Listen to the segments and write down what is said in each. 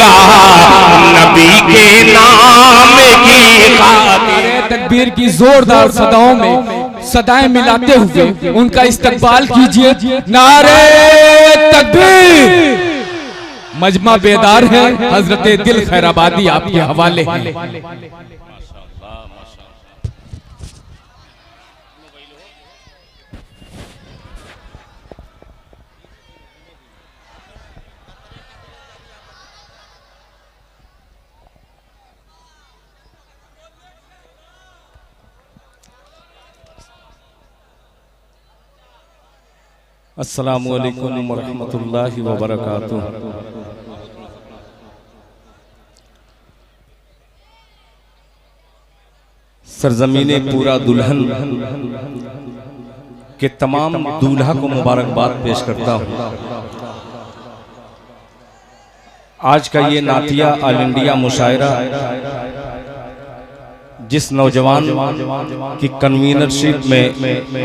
का नबी के नाम की खातिर। तकबीर की जोरदार सदाओं में सदाएं मिलाते हुए उनका इस्तकबाल कीजिए। नारे तकबीर। मजमा बेदार है, हजरत दिल खैराबादी आपके हवाले हैं। अस्सलामु अलैकुम वरहमतुल्लाहि वबरकातुह। सरजमीने पूरा दुल्हन के तमाम दूल्हा को मुबारकबाद पेश करता हूँ। आज का ये नातिया ऑल इंडिया मुशायरा जिस नौजवान की कन्वीनरशिप में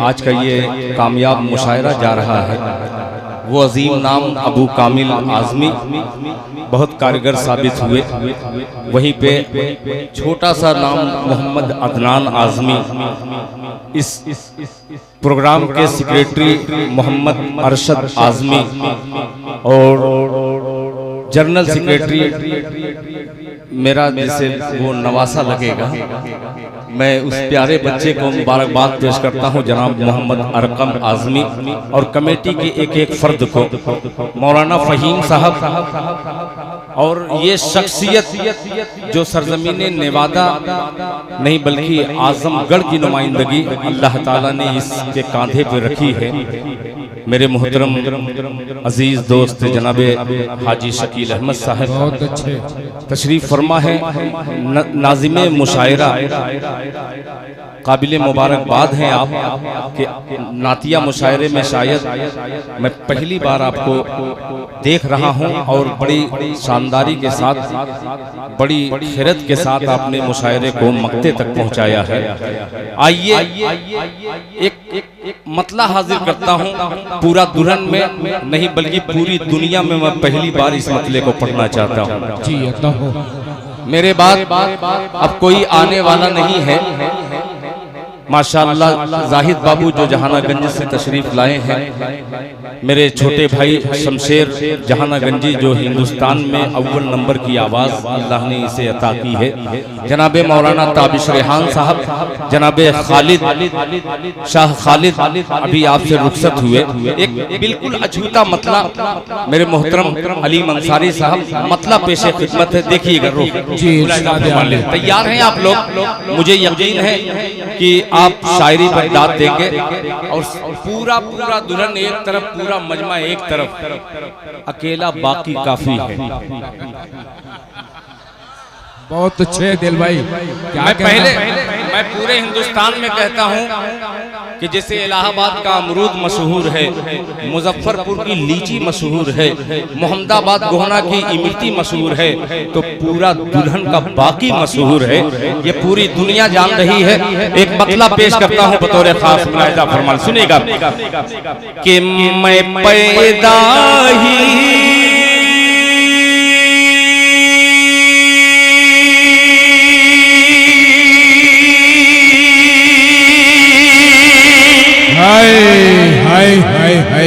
आज का ये कामयाब मुशायरा जा रहा है, वो अजीम नाम अबू कामिल आज़मी बहुत कारगर साबित हुए। वहीं पे छोटा सा नाम मोहम्मद अदनान आज़मी, इस प्रोग्राम के सेक्रेटरी मोहम्मद अरशद आज़मी और जनरल सेक्रेटरी मेरा जैसे वो नवासा लगेगा, मैं उस प्यारे बच्चे को मुबारकबाद पेश करता हूं जनाब मोहम्मद अरकम आज़मी और कमेटी के एक एक फर्द को, मौलाना फ़हीम साहब और ये शख्सियत जो सरजमीन नेवादा नहीं बल्कि आज़मगढ़ की नुमाइंदगी अल्लाह ताला ने इसके कांधे पे रखी है। मेरे मोहतरम अजीज दोस्त जनाबे हाजी शकील अहमद साहब बहुत अच्छे तशरीफ फरमा है। नाज़िमे मुशायरा काबिल मुबारकबाद हैं आप कि नातिया मुशायरे में शायद मैं पहली बार आपको देख रहा हूं और बड़ी शानदारी के साथ, बड़ी खैरत के साथ आपने मुशायरे को मक्ते तक पहुंचाया है। आइए एक मतला हाजिर करता हूं। पूरा दुल्हन में नहीं बल्कि पूरी दुनिया में मैं पहली बार इस मतले को पढ़ना चाहता हूं। जी अल्लाह। मेरे बाद अब कोई आने वाला नहीं है। माशाअल्लाह जाहिद बाबू जो जहानागंज से तशरीफ लाए हैं, मेरे छोटे भाई शमशेर जहानागंजी जो हिंदुस्तान में अव्वल नंबर की आवाज़ अल्लाह ने इसे अता की है। जनाबे मौलाना ताबिश रेहान साहब, जनाबे खालिद शाह खालिद अभी आपसे रुखसत हुए। एक बिल्कुल अछूता मतला मेरे मोहतरम अलीम अंसारी साहब मतला पेशे खिदमत है। देखिएगा तैयार हैं आप लोग? मुझे यकीन है कि आप शायरी पर दाद देंगे और पूरा दुल्हन एक तरफ, पूरा मजमा एक तरफ, अकेला बाकी काफी है। बहुत अच्छे दिल भाई। मैं पूरे हिंदुस्तान में कहता हूँ कि जैसे इलाहाबाद का अमरूद मशहूर है, मुजफ्फरपुर की लीची मशहूर है, मोहम्मदाबाद गोहना की इमरती मशहूर है, तो पूरा दुल्हन का बाकी मशहूर है। ये पूरी दुनिया जान रही है। एक मतला पेश करता हूँ बतौर खास मुलाहिजा फरमान, सुनेगा कि मैं पैदा ही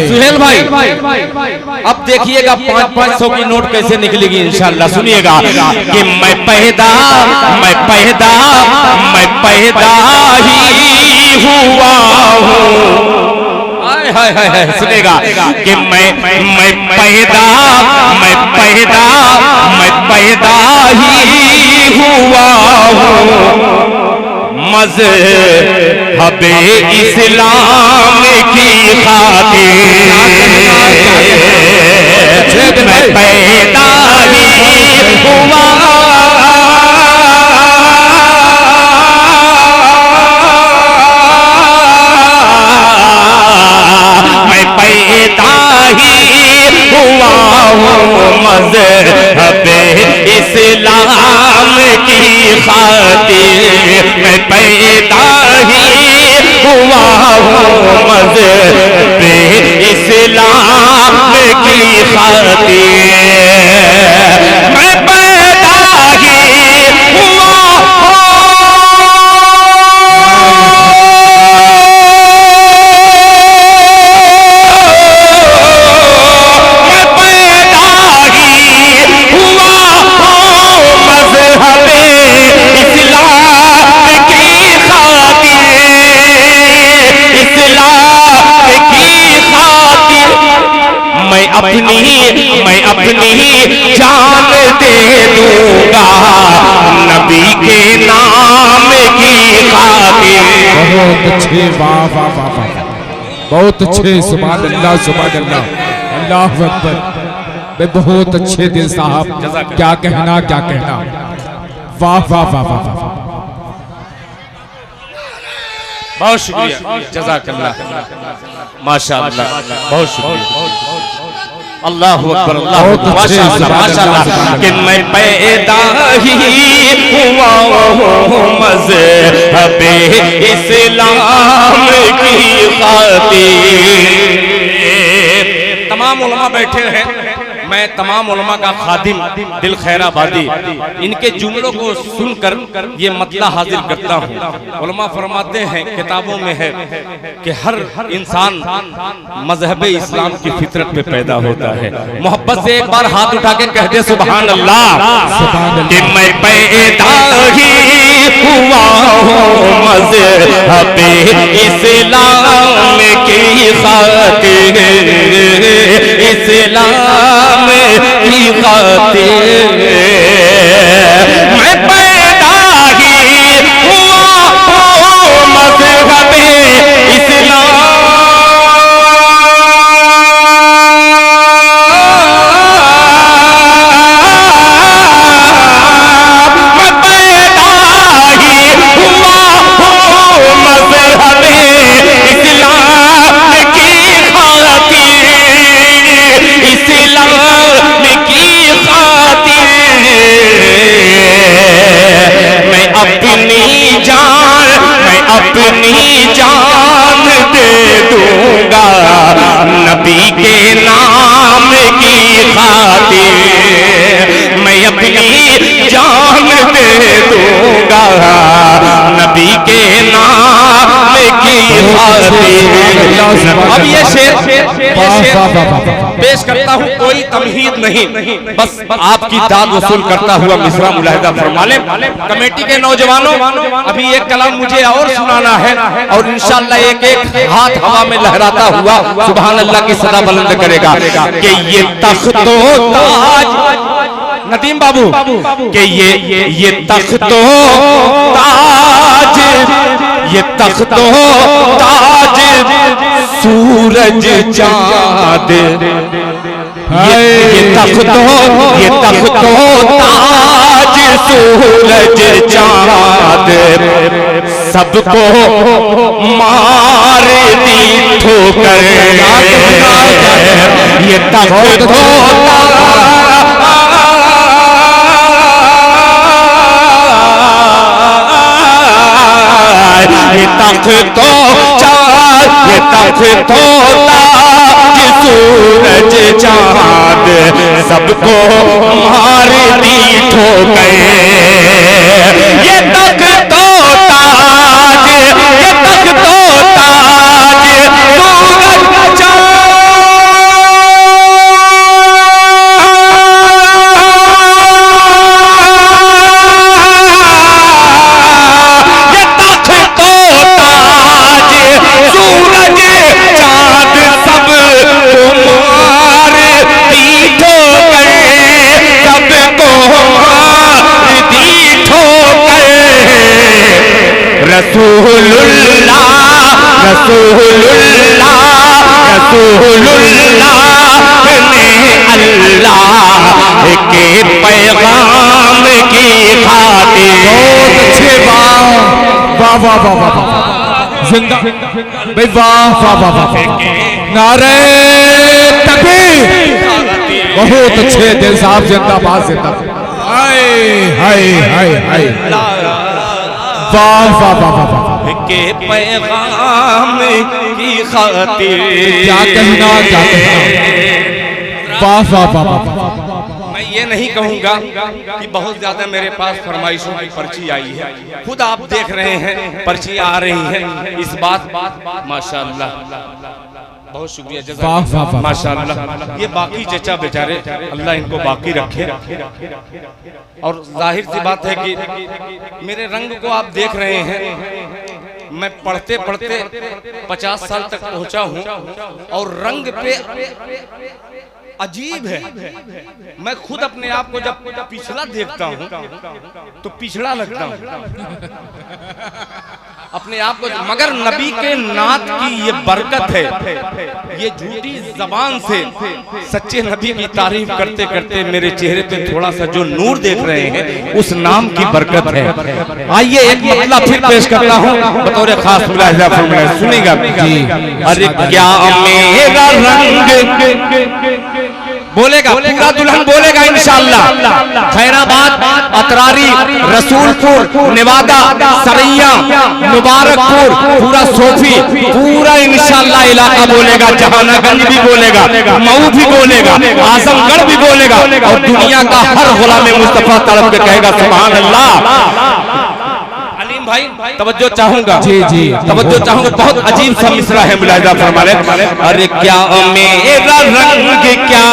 सुहेल भाई, अब देखिएगा 500 की नोट कैसे निकलेगी इंशाल्लाह। सुनिएगा कि मैं पैदा ही हुआ हूँ। हाय सुनेगा कि मैं पैदा ही हुआ हूँ। मज़हब इस्लाम की खातिर मैं पैदा ही हुआ। मैं पैदा ही हुआ हूँ मज़हब इस्लाम की खातिर। मैं पैदा ही हुआ हूँ मज़हब इस्लाम की खातिर। मैं जान दे दूंगा नबी के नाम की खातिर। बहुत अच्छे, वाह वाह वाह वाह, बहुत अच्छे, सुभान अल्लाह सुभान अल्लाह, अल्लाह अकबर। बे बहुत अच्छे दिल साहब, क्या कहना क्या कहना, वाह वाह वाह वाह वाह। बहुत शुक्रिया, जज़ाकल्लाह, माशाअल्लाह, बहुत शुक्रिया। अल्लाह अकबर, अल्लाह अकबर, माशाअल्लाह माशाअल्लाह। कि मैं पैदा ही हुआ हूँ मज़हबे इस्लाम की खातिर। तमाम उलमा बैठे हैं, मैं तमाम उलमा का खादिम दिल खैराबादी इनके जुमलों को सुनकर ये मतला हाजिर करता हूँ। उलमा फरमाते हैं, किताबों में है कि हर इंसान मजहब इस्लाम की फितरत पे पैदा होता है। मोहब्बत से एक बार हाथ उठा के कह दे सुभान अल्लाह। कि मैं पैदा ही हुआ हूँ मजहब इस्लाम की खातिर, इस्लाम की खातिर। मैं पैदा ही हुआ हूँ मज़हब इस्लाम, मैं पैदा ही हुआ हूँ मज़हब इस्लाम की खातिर, इस्लाम की खातिर। मैं अपनी जान दे दूंगा नबी के नाम की खातिर। मैं अपनी जान दे दूंगा नबी के नाम की खातिर। अब ये शेर पेश करता हूँ, कोई तमहीद नहीं, बस आपकी दाद वसूल करता हुआ मिसरा मुलाहिदा फरमा लें। कमेटी के नौजवानों, अभी एक कलाम मुझे और सुनाना है और इंशाअल्लाह एक एक हाथ हवा में लहराता हुआ सुभान अल्लाह की सदा बुलंद करेगा। कि ये तख्तो ताज, नदीम बाबू, कि ये तख्तो ताज, ये तख्तो ताज सूरज चाँद, ये तख्तो ताज सूरज चाँद सबको मार दी ठोकर। ये तख्तो ये तख्तो ये तख्तो ताज सूरज चाँद सबको मार दी ठोकर। ये तख्तो ताज, ये तख्तो ताज सूरज रसूलुल्लाह रसूलुल्लाह रसूलुल्लाह ने अल्लाह के पैगाम की खातिर। बहुत अच्छे, वाह वाह वाह वाह वाह, जिंदा भाई, वाह वाह वाह वाह, नारे तकबीर, बहुत अच्छे दिल साहब, जिंदाबाद जिंदाबाद। हाय हाय हाय हाय, वाह वाह वाह वाह के पैगाम की खातिर। क्या कहना क्या कहना, वाह वाह वाह वाह। मैं ये नहीं कहूँगा कि बहुत ज्यादा मेरे पास फरमाइशों की पर्ची आई है, खुद आप देख रहे हैं पर्ची आ रही है। इस बात माशाअल्लाह, बहुत शुक्रिया, जज़ाकल्लाह, माशाअल्लाह। ये बाकी चचा बेचारे, अल्लाह इनको बाकी रखे। और जाहिर सी बात है कि मेरे रंग को आप देख रहे हैं, मैं पढ़ते पढ़ते 50 साल तक पहुंचा हूं और रंग पे अजीब है। मैं खुद अपने आप को जब पिछड़ा देखता हूँ तो पिछड़ा लगता हूँ अपने आप को, मगर नबी के नात की ये बरकत है, ये झूठी जबान से सच्चे नबी की तारीफ करते करते मेरे चेहरे पे थोड़ा सा जो नूर देख रहे हैं उस नाम की बरकत है। आइए एक मतलब फिर पेश करता हूँ बतौर खास सुनेगा। अरे क्या मेरा रंग बोलेगा, पूरा दुल्हन बोलेगा इंशाअल्लाह। खैराबाद, अतरारी, रसूलपुर, नेवादा, सरैया, मुबारकपुर, पूरा सोफी, पूरा इंशाअल्लाह इलाका बोलेगा। जहानागंज भी बोलेगा, मऊ भी बोलेगा, आजमगढ़ भी बोलेगा और दुनिया का हर गुलाम मुस्तफा तड़प के कहेगा सुभान अल्लाह। भाई तवज्जो चाहूंगा, जी जी तवज्जो चाहूंगा। बहुत अजीब सा मिसरा है, मुलाहिजा फरमा लें। अरे क्या मेरा रंग, क्या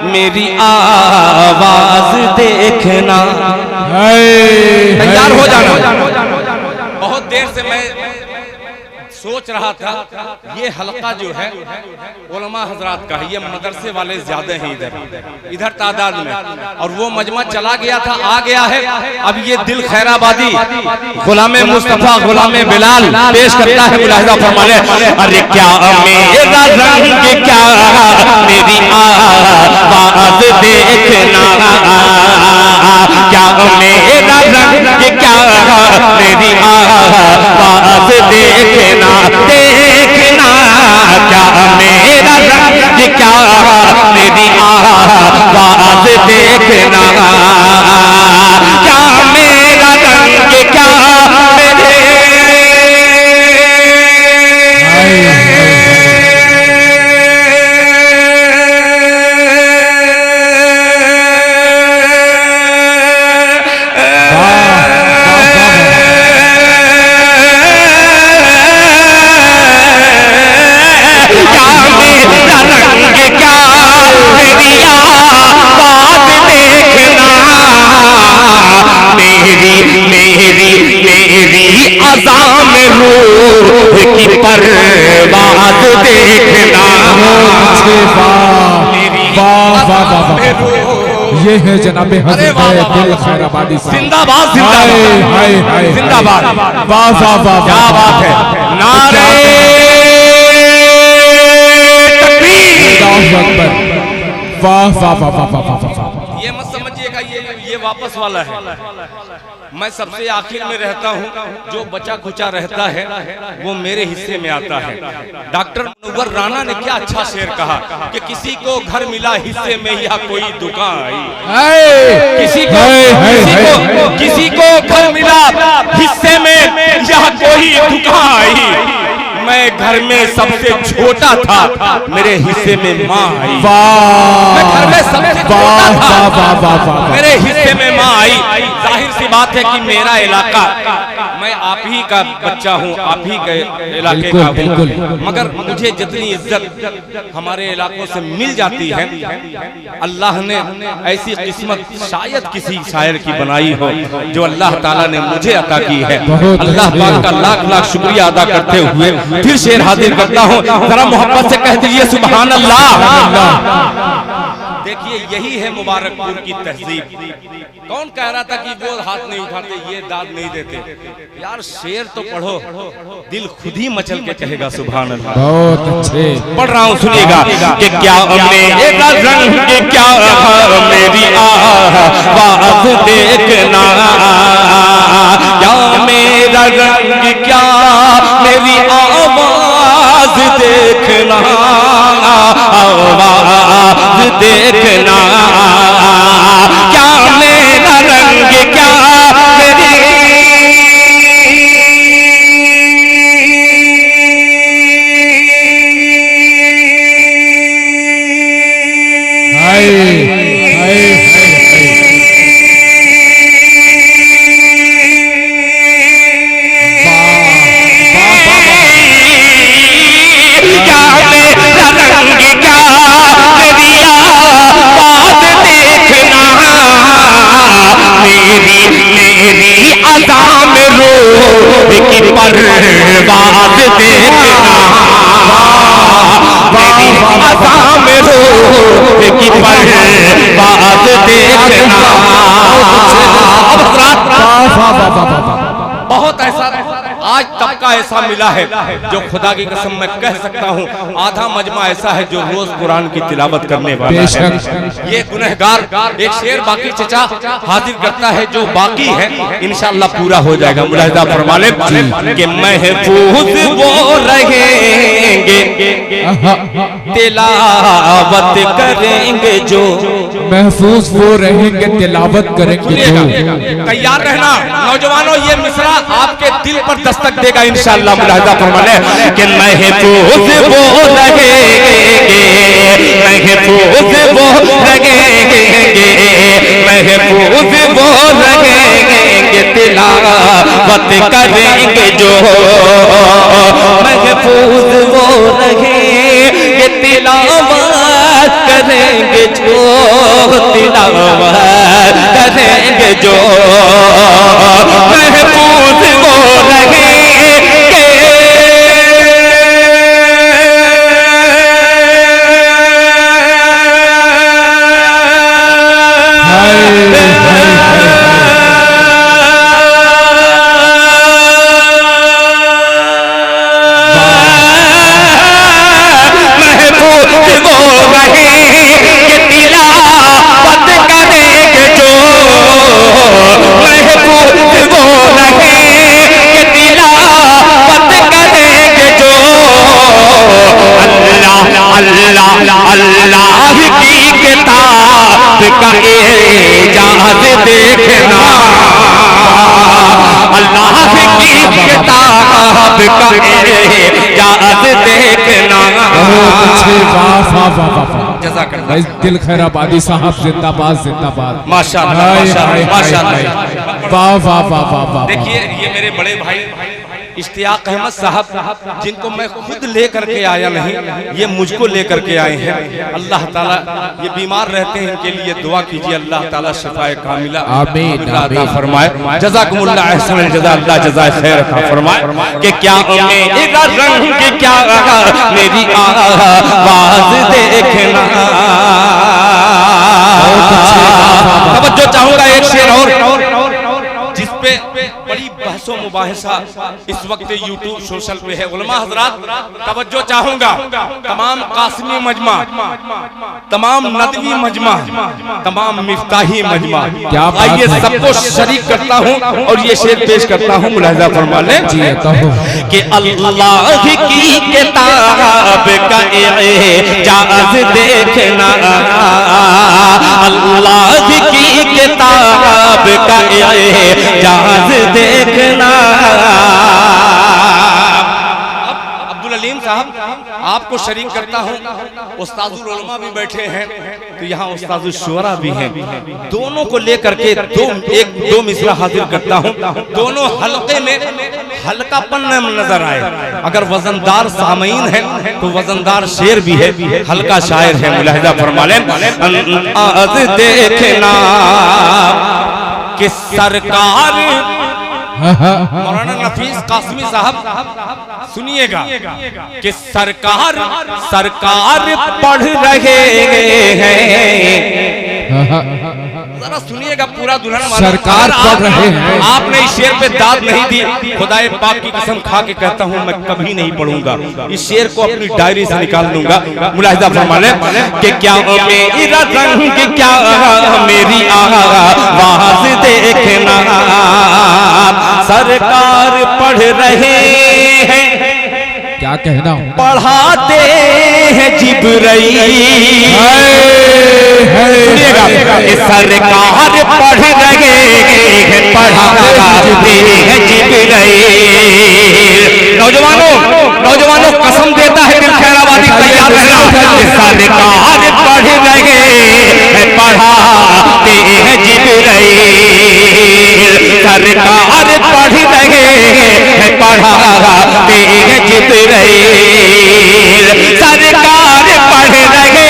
मेरी आवाज देखना। तैयार हो जाना। बहुत देर से मैं सोच रहा था ये हलका जो है उलमा हजरात का है, ये मदरसे वाले ज्यादा हैं इधर तादाद में, और वो मजमा चला गया था, आ गया है। अब ये दिल खैराबादी गुलामे मुस्तफा गुलामे बिलाल पेश करता है, मुलाहिजा फरमा लें। अरे क्या मेरा रंग, क्या मेरी आवाज देखना, क्या मेरा रंग, क्या मेरी आवाज देखना, देखना क्या मेरा रंग, क्या मेरी आवाज देखना, क्या मेरा रंग, क्या मेरे की परवाज़ देखना। ये है जनाबे हज़रत दिल खैराबादी साहब। जिंदाबाद जिंदाबाद जिंदाबाद। वाह वाह वाह, क्या बात है। नारे तकबीर। वाह वाह वाह वाह वाह। ये मत समझिएगा ये वापस वाला है। मैं सबसे आखिर में रहता हूँ, जो बचा खुचा रहता है वो मेरे हिस्से में आता है। डॉक्टर मुनव्वर राणा ने क्या अच्छा शेर कहा कि किसी को घर मिला हिस्से में या कोई दुकान आई। किसी को घर मिला हिस्से में या कोई दुकान आई। मैं घर में सबसे छोटा था, मेरे हिस्से में माँ आई। मैं घर में सबसे छोटा था, मेरे हिस्से में माँ आई। जाहिर सी बात है कि मेरा इलाका, मैं आप ही का बच्चा हूँ, आप ही के इलाके का हूँ, मगर मुझे जितनी इज्जत हमारे इलाकों से मिल जाती है, अल्लाह ने ऐसी किस्मत शायद किसी शायर की बनाई हो जो अल्लाह ताला ने मुझे अता की है। अल्लाह पाक का लाख लाख शुक्रिया अदा करते हुए फिर शेर हाजिर करता हूँ। जरा मोहब्बत से कह दीजिए सुभान अल्लाह। देखिए यही है मुबारकपुर की तहजीब। कौन कह रहा था कि वो हाथ नहीं उठाते, ये दाद नहीं देते? यार शेर तो पढ़ो, दिल खुद ही मचल के कहेगा सुभान अल्लाह। बहुत अच्छे पढ़ रहा हूँ, सुनिएगा कि क्या मेरा रंग, क्या मेरी आवाज देखना, क्या मेरा रंग, क्या मेरी आवाज देखना, आवाज देखना, क्या मेरा रंग, क्या मेरी परवाज़ देखना। मेरी अज़ा में रूह की परवाज़ देखना। बहुत ऐसा आज तबका ऐसा मिला है जो खुदा की कसम मैं कह सकता हूँ आधा मजमा ऐसा है जो रोज कुरान की तिलावत करने वाला है। ये गुनहगार एक शेर बाकी चचा हाजिर करता है जो बाकी है इंशाअल्लाह पूरा हो जाएगा। मुलाहिजा फरमा ले कि महफूज वो रहेंगे तिलावत करेंगे जो, महफूज वो रहेंगे तिलावत करेंगे जो। तैयार रहना नौजवानों, ये मिसरा आपके दिल पर दस्तक देगा इंशाअल्लाह। मुलाहिजा फरमा ले कि महफूज वो रहेंगे, महफूज वो रहेंगे, महफूज वो रहेंगे तिलावत करेंगे जो, महफूज वो रहेंगे तिलावत करेंगे जो, तिलावत करेंगे जो, महफूज वो रहेंगे। अल्लाह की किताब का एजाज देखना, अल्लाह की किताब का एजाज देखना। भाई दिल खैराबादी साहब जिंदाबाद जिंदाबाद। माशाअल्लाह माशाअल्लाह माशाअल्लाह, वाह वाह वाह वाह वाह। देखिए ये मेरे बड़े भाई इश्तियाक अहमद साहब जिनको मैं खुद लेकर के आया नहीं, ये मुझको लेकर के आए हैं। अल्लाह ताला ये बीमार रहते हैं इनके लिए दुआ कीजिए, अल्लाह ताला शिफाए कामिला अता फरमाए। जज़ाकुमुल्लाह अहसनल जज़ा, अल्लाह जज़ाए खैर अता फरमाए। कि क्या मेरा रंग क्या मेरी आवाज़ देखना। तवज्जो चाहूंगा एक शेर और जिसपे बड़ी बहसो मुबाहिसा इस वक्त यूट्यूब सोशल पे है। उलमा हजरात तवज्जो चाहूंगा, तमाम कासिमी मजमा, तमाम नदवी मजमा, तमाम मिफ्ताही मजमा, आइए सबको शरीक करता हूँ और ये शेर पेश करता हूँ। मुलाहिजा फरमा ले कि अल्लाह की किताब का एजाज देखना, अल्लाह की किताब का एजाज देखना। अब्दुल अलीम साहब आपको शरीक करता हूँ, उस्ताजुल उलमा भी बैठे हैं तो यहाँ उस्ताजुल शुअरा भी हैं, दोनों को लेकर के दो मिसरा हाजिर करता हूँ। दोनों हल्के में हल्कापन नजर आए। अगर वजनदार सामीन है तो वजनदार शेर भी है, हल्का शायर है। मुलाहिजा फरमा लें देखना कि सरकार मौलाना नफीस कासमी साहब सुनिएगा कि सरकार पढ़ रहे हैं, जरा सुनिएगा पूरा दुल्हन वाला। सरकार पढ़ रहे हैं। आपने इस शेर पे दाद नहीं दी, खुदाए पाक की कसम खा के कहता हूँ मैं कभी नहीं पढ़ूंगा, इस शेर को अपनी डायरी से निकाल दूंगा। मुलाहिजा फरमा ले कि क्या मेरा रंग क्या मेरी आवाज़ देखना, सरकार पढ़ रहे हैं, क्या कहना पढ़ाते हैं जिब्राइल। सरकार पढ़ रहे हैं, पढ़ाते हैं जिब्राइल। नौजवानों कसम देता है दिल खैराबादी, तैयार रहना। सरकार पढ़ रहे हैं, पढ़ाते हैं जिब्राइल, सरकार पढ़ रहे हैं, पढ़ाते हैं जिब्राइल, सरकार पढ़ रहे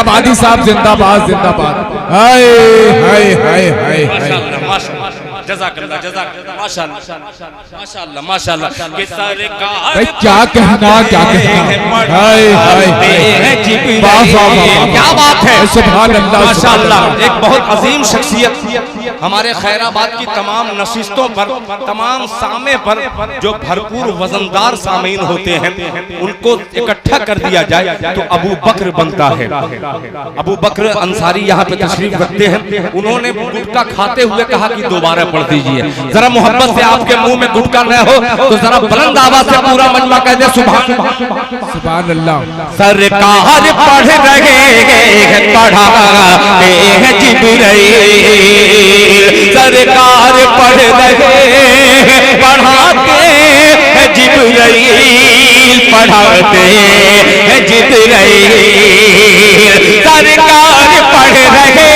फैजाबादी साहब जिंदाबाद जिंदाबाद। हाय हाय हाय हाय माशाअल्लाह माशाअल्लाह जज़ाकल्लाह जज़ाकल्लाह माशाअल्लाह माशाअल्लाह कि सरकार भाई क्या कहना क्या कहना। हाय हाय वाह वाह वाह क्या बात है सुभान अल्लाह माशाअल्लाह। एक बहुत अजीम शख्सियत हमारे खैराबाद की तमाम नशिस्तों पर तमाम सामे पर जो भरपूर वजनदार सामीन होते हैं उनको इकट्ठा कर दिया जाए तो अबू बकर बनता है। अबू बकर अंसारी यहाँ पे तशरीफ रखते हैं। उन्होंने गुटखा खाते हुए कहा कि दोबारा पढ़ दीजिए। जरा मोहब्बत से आपके मुंह में गुटखा न हो तो जरा बुलंद आवाज से पूरा मजमा कह दे सुभान अल्लाह। सरकार पढ़ रहे हैं पढ़ाते हैं जिब्राइल। सरकार पढ़ रहे हैं पढ़ाते हैं जिब्राइल। पढ़ाते हैं जिब्राइल। सरकार पढ़ रहे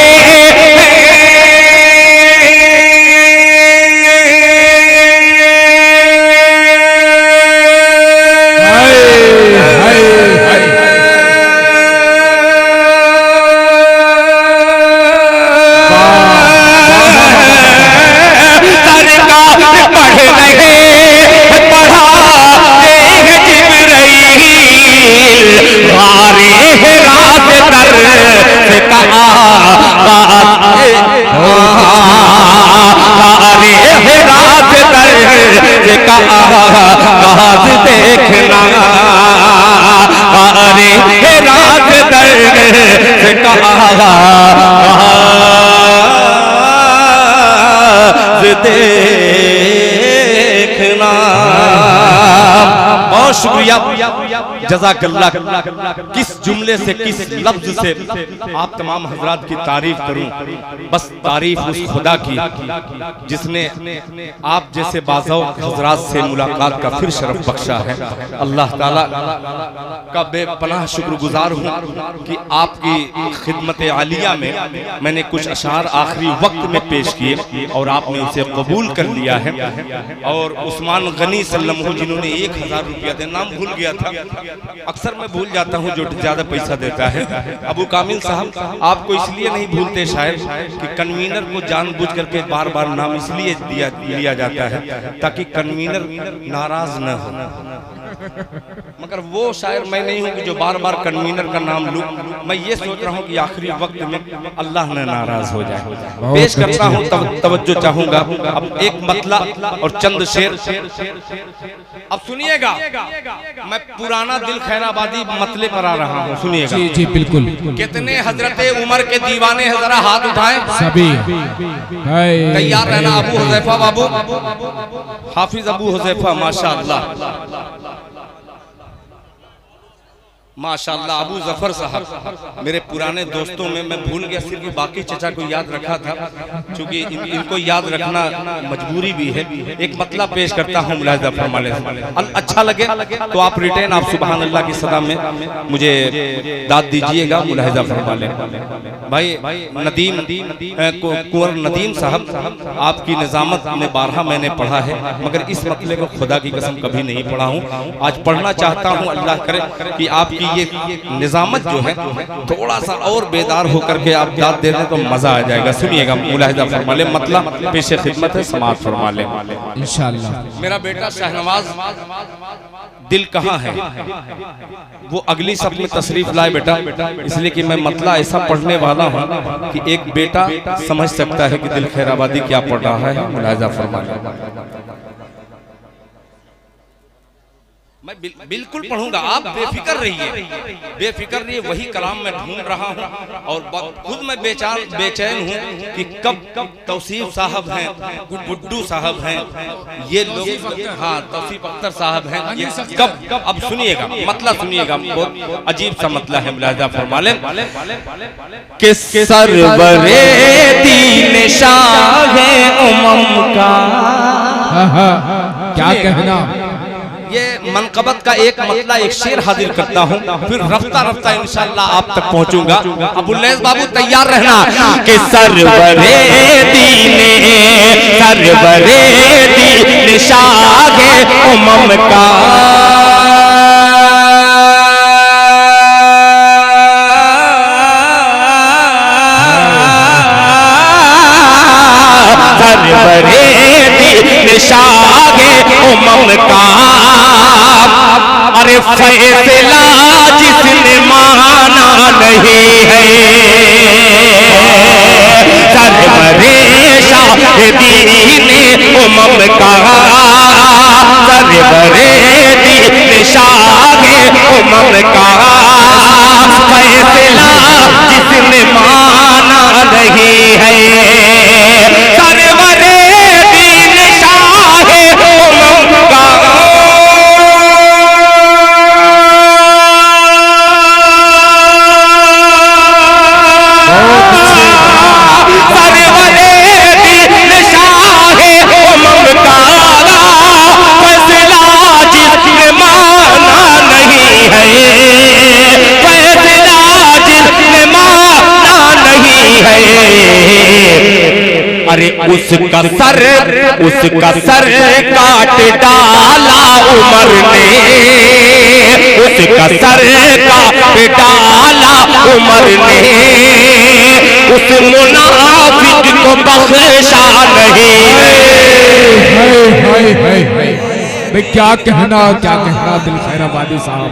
देखना अरे रात दर्द से कहा देखना। बहुत शुक्रिया जज़ाकल्लाह। किस जुमले से किस लफ्ज से आप तमाम हजरात की तारीफ करूं। बस तारीफ उस खुदा की जिसने आप जैसे बाज़ौ हजरात से मुलाकात का फिर शरफ बख्शा है। अल्लाह ताला का बेपनाह शुक्रगुजार हूँ कि आपकी खिदमत आलिया में मैंने कुछ अशार आखिरी वक्त में पेश किए और आपने उसे कबूल कर लिया है। और उस्मान गनी सल्लल्लाहु जिन्होंने 1000 रुपया दे, नाम भूल गया था, अक्सर मैं भूल जाता हूँ जो ज्यादा पैसा देता है। अबू कामिल साहब आपको इसलिए नहीं भूलते शायद कि कन्वीनर को जानबूझ करके बार बार नाम इसलिए लिया जाता है ताकि कन्वीनर नाराज न हो। मगर वो शायद मैं नहीं हूँ कि जो बार बार कन्वीनर का नाम लूं। मैं ये सोच रहा हूँ कि आखिरी वक्त में अल्लाह न नाराज हो जाए। पेश करता हूँ तवज्जो चाहूंगा। अब एक मतला और चंद शेर अब सुनिएगा। मैं पुराना दिल खैराबादी मतले पर आ रहा हूँ, सुनिएगा। जी जी बिल्कुल। कितने हजरते उमर के दीवाने हैं, जरा हाथ उठाएं सभी। तैयार रहना। अबू हुज़ैफा बाबू, हाफिज अबू हुज़ैफा माशाअल्लाह माशाअल्लाह। अबू जफर साहब मेरे पुराने दोस्तों में मैं भूल गया, सिर्फ बाकी चचा को याद रखा था क्योंकि इनको याद रखना मजबूरी भी है। एक मतलब पेश करता हूँ, मुलाहिज़ा फरमा लें। अच्छा लगे तो आप रिटेन आप सुभान अल्लाह की सदा में मुझे दाद दीजिएगा, मुलाहिज़ा फरमा लें। भाई नदीम कुंवर नदीम साहब आपकी निजामत में 12 मैंने पढ़ा है मगर इस मतले को खुदा की कसम कभी नहीं पढ़ा हूँ। आज पढ़ना चाहता हूँ। अल्लाह करे कि आपकी ये निजामत जो है थोड़ा सा और बेदार होकर के आप दाद दे दें तो मजा आ जाएगा। सुनिएगा, मुलाहिज़ा फरमा ले। मतलब पेशे खिदमत है, समाज फरमा ले इंशाअल्लाह। मेरा बेटा शाहनवाज दिल कहाँ है वो अगली सब में तशरीफ लाए बेटा, इसलिए कि मैं मतला ऐसा पढ़ने वाला हूँ कि एक बेटा समझ सकता है कि दिल खैराबादी क्या पढ़ रहा है। मुलाहिज़ा फरमा ले। मैं बिल्कुल पढ़ूंगा, आप बेफिक्र रहिए, बेफिक्र रहिए। वही कलाम मैं ढूंढ रहा हूँ और खुद मैं बेचैन हूँ कि कब तौसीफ साहब हैं, गुड्डू साहब हैं, ये लोग, हाँ तौसीफ अख्तर साहब हैं, ये कब। अब सुनिएगा, मतलब सुनिएगा, बहुत अजीब सा मतलब है। मुलाहिज़ा फरमा लें कि सरवरे दीन शाह उम्म का क्या कहना। ये मनकबत का एक मतला एक शेर हाजिर करता हूँ, फिर रफ्ता रफ्ता इंशाअल्लाह आप तक पहुँचूंगा। अबुल्लैस बाबू तैयार रहना कि सरवरे दीन शाह उम्म का अरे फैसला जिसने माना नहीं है सरवरे शाहिदीने उमम का सरवरे दीन शाहे उमम का फैसला जिसने माना नहीं है सरवरे दीन शाहे उमम का अरे उसका सर काट डाला उमर ने उसका सर काट डाला उमर ने उस मुनाफिक को बख्शा नहीं। भाई क्या कहना दिल खैराबादी साहब,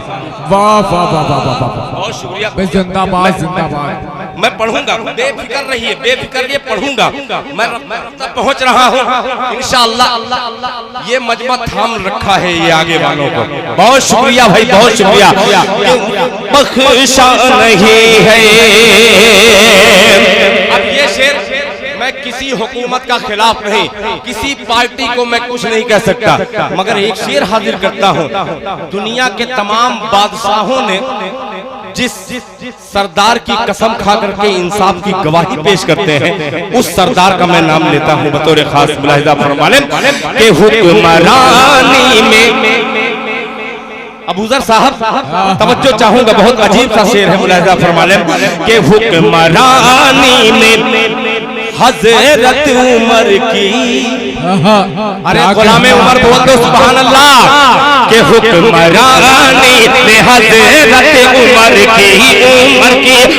वाह वाह वाह वाह वाह वाह, बहुत शुक्रिया। भाई जिंदाबाद जिंदाबाद। मैं पढ़ूंगा, बेफिक्र रहिए, बेफिक्र ये पढ़ूंगा। मैं पहुंच रहा हूँ इंशाअल्लाह। ये मजमा थाम रखा है ये आगे वालों को। बहुत शुक्रिया भाई, बहुत शुक्रिया। बख्शा नहीं है। अब ये शेर मैं किसी हुकूमत का खिलाफ नहीं, किसी पार्टी को मैं कुछ नहीं कह सकता, मगर एक शेर हाजिर करता हूँ। दुनिया के तमाम बादशाहों ने जिस सरदार की कसम खा करके इंसाफ की गवाही पेश करते हैं, उस सरदार का मैं नाम लेता हूँ बतौर खास। मुलाहिजा फरमाने के हुक्मरानी में अबूजर साहब तवज्जो चाहूंगा, बहुत अजीब सा शेर है। मुलाहिजा फरमाने के हुक्मरानी में हजरत उमर की, अरे गुलाम उमर बोल दो सुभान अल्लाह, के हुक्मरानी में हजरत उमर की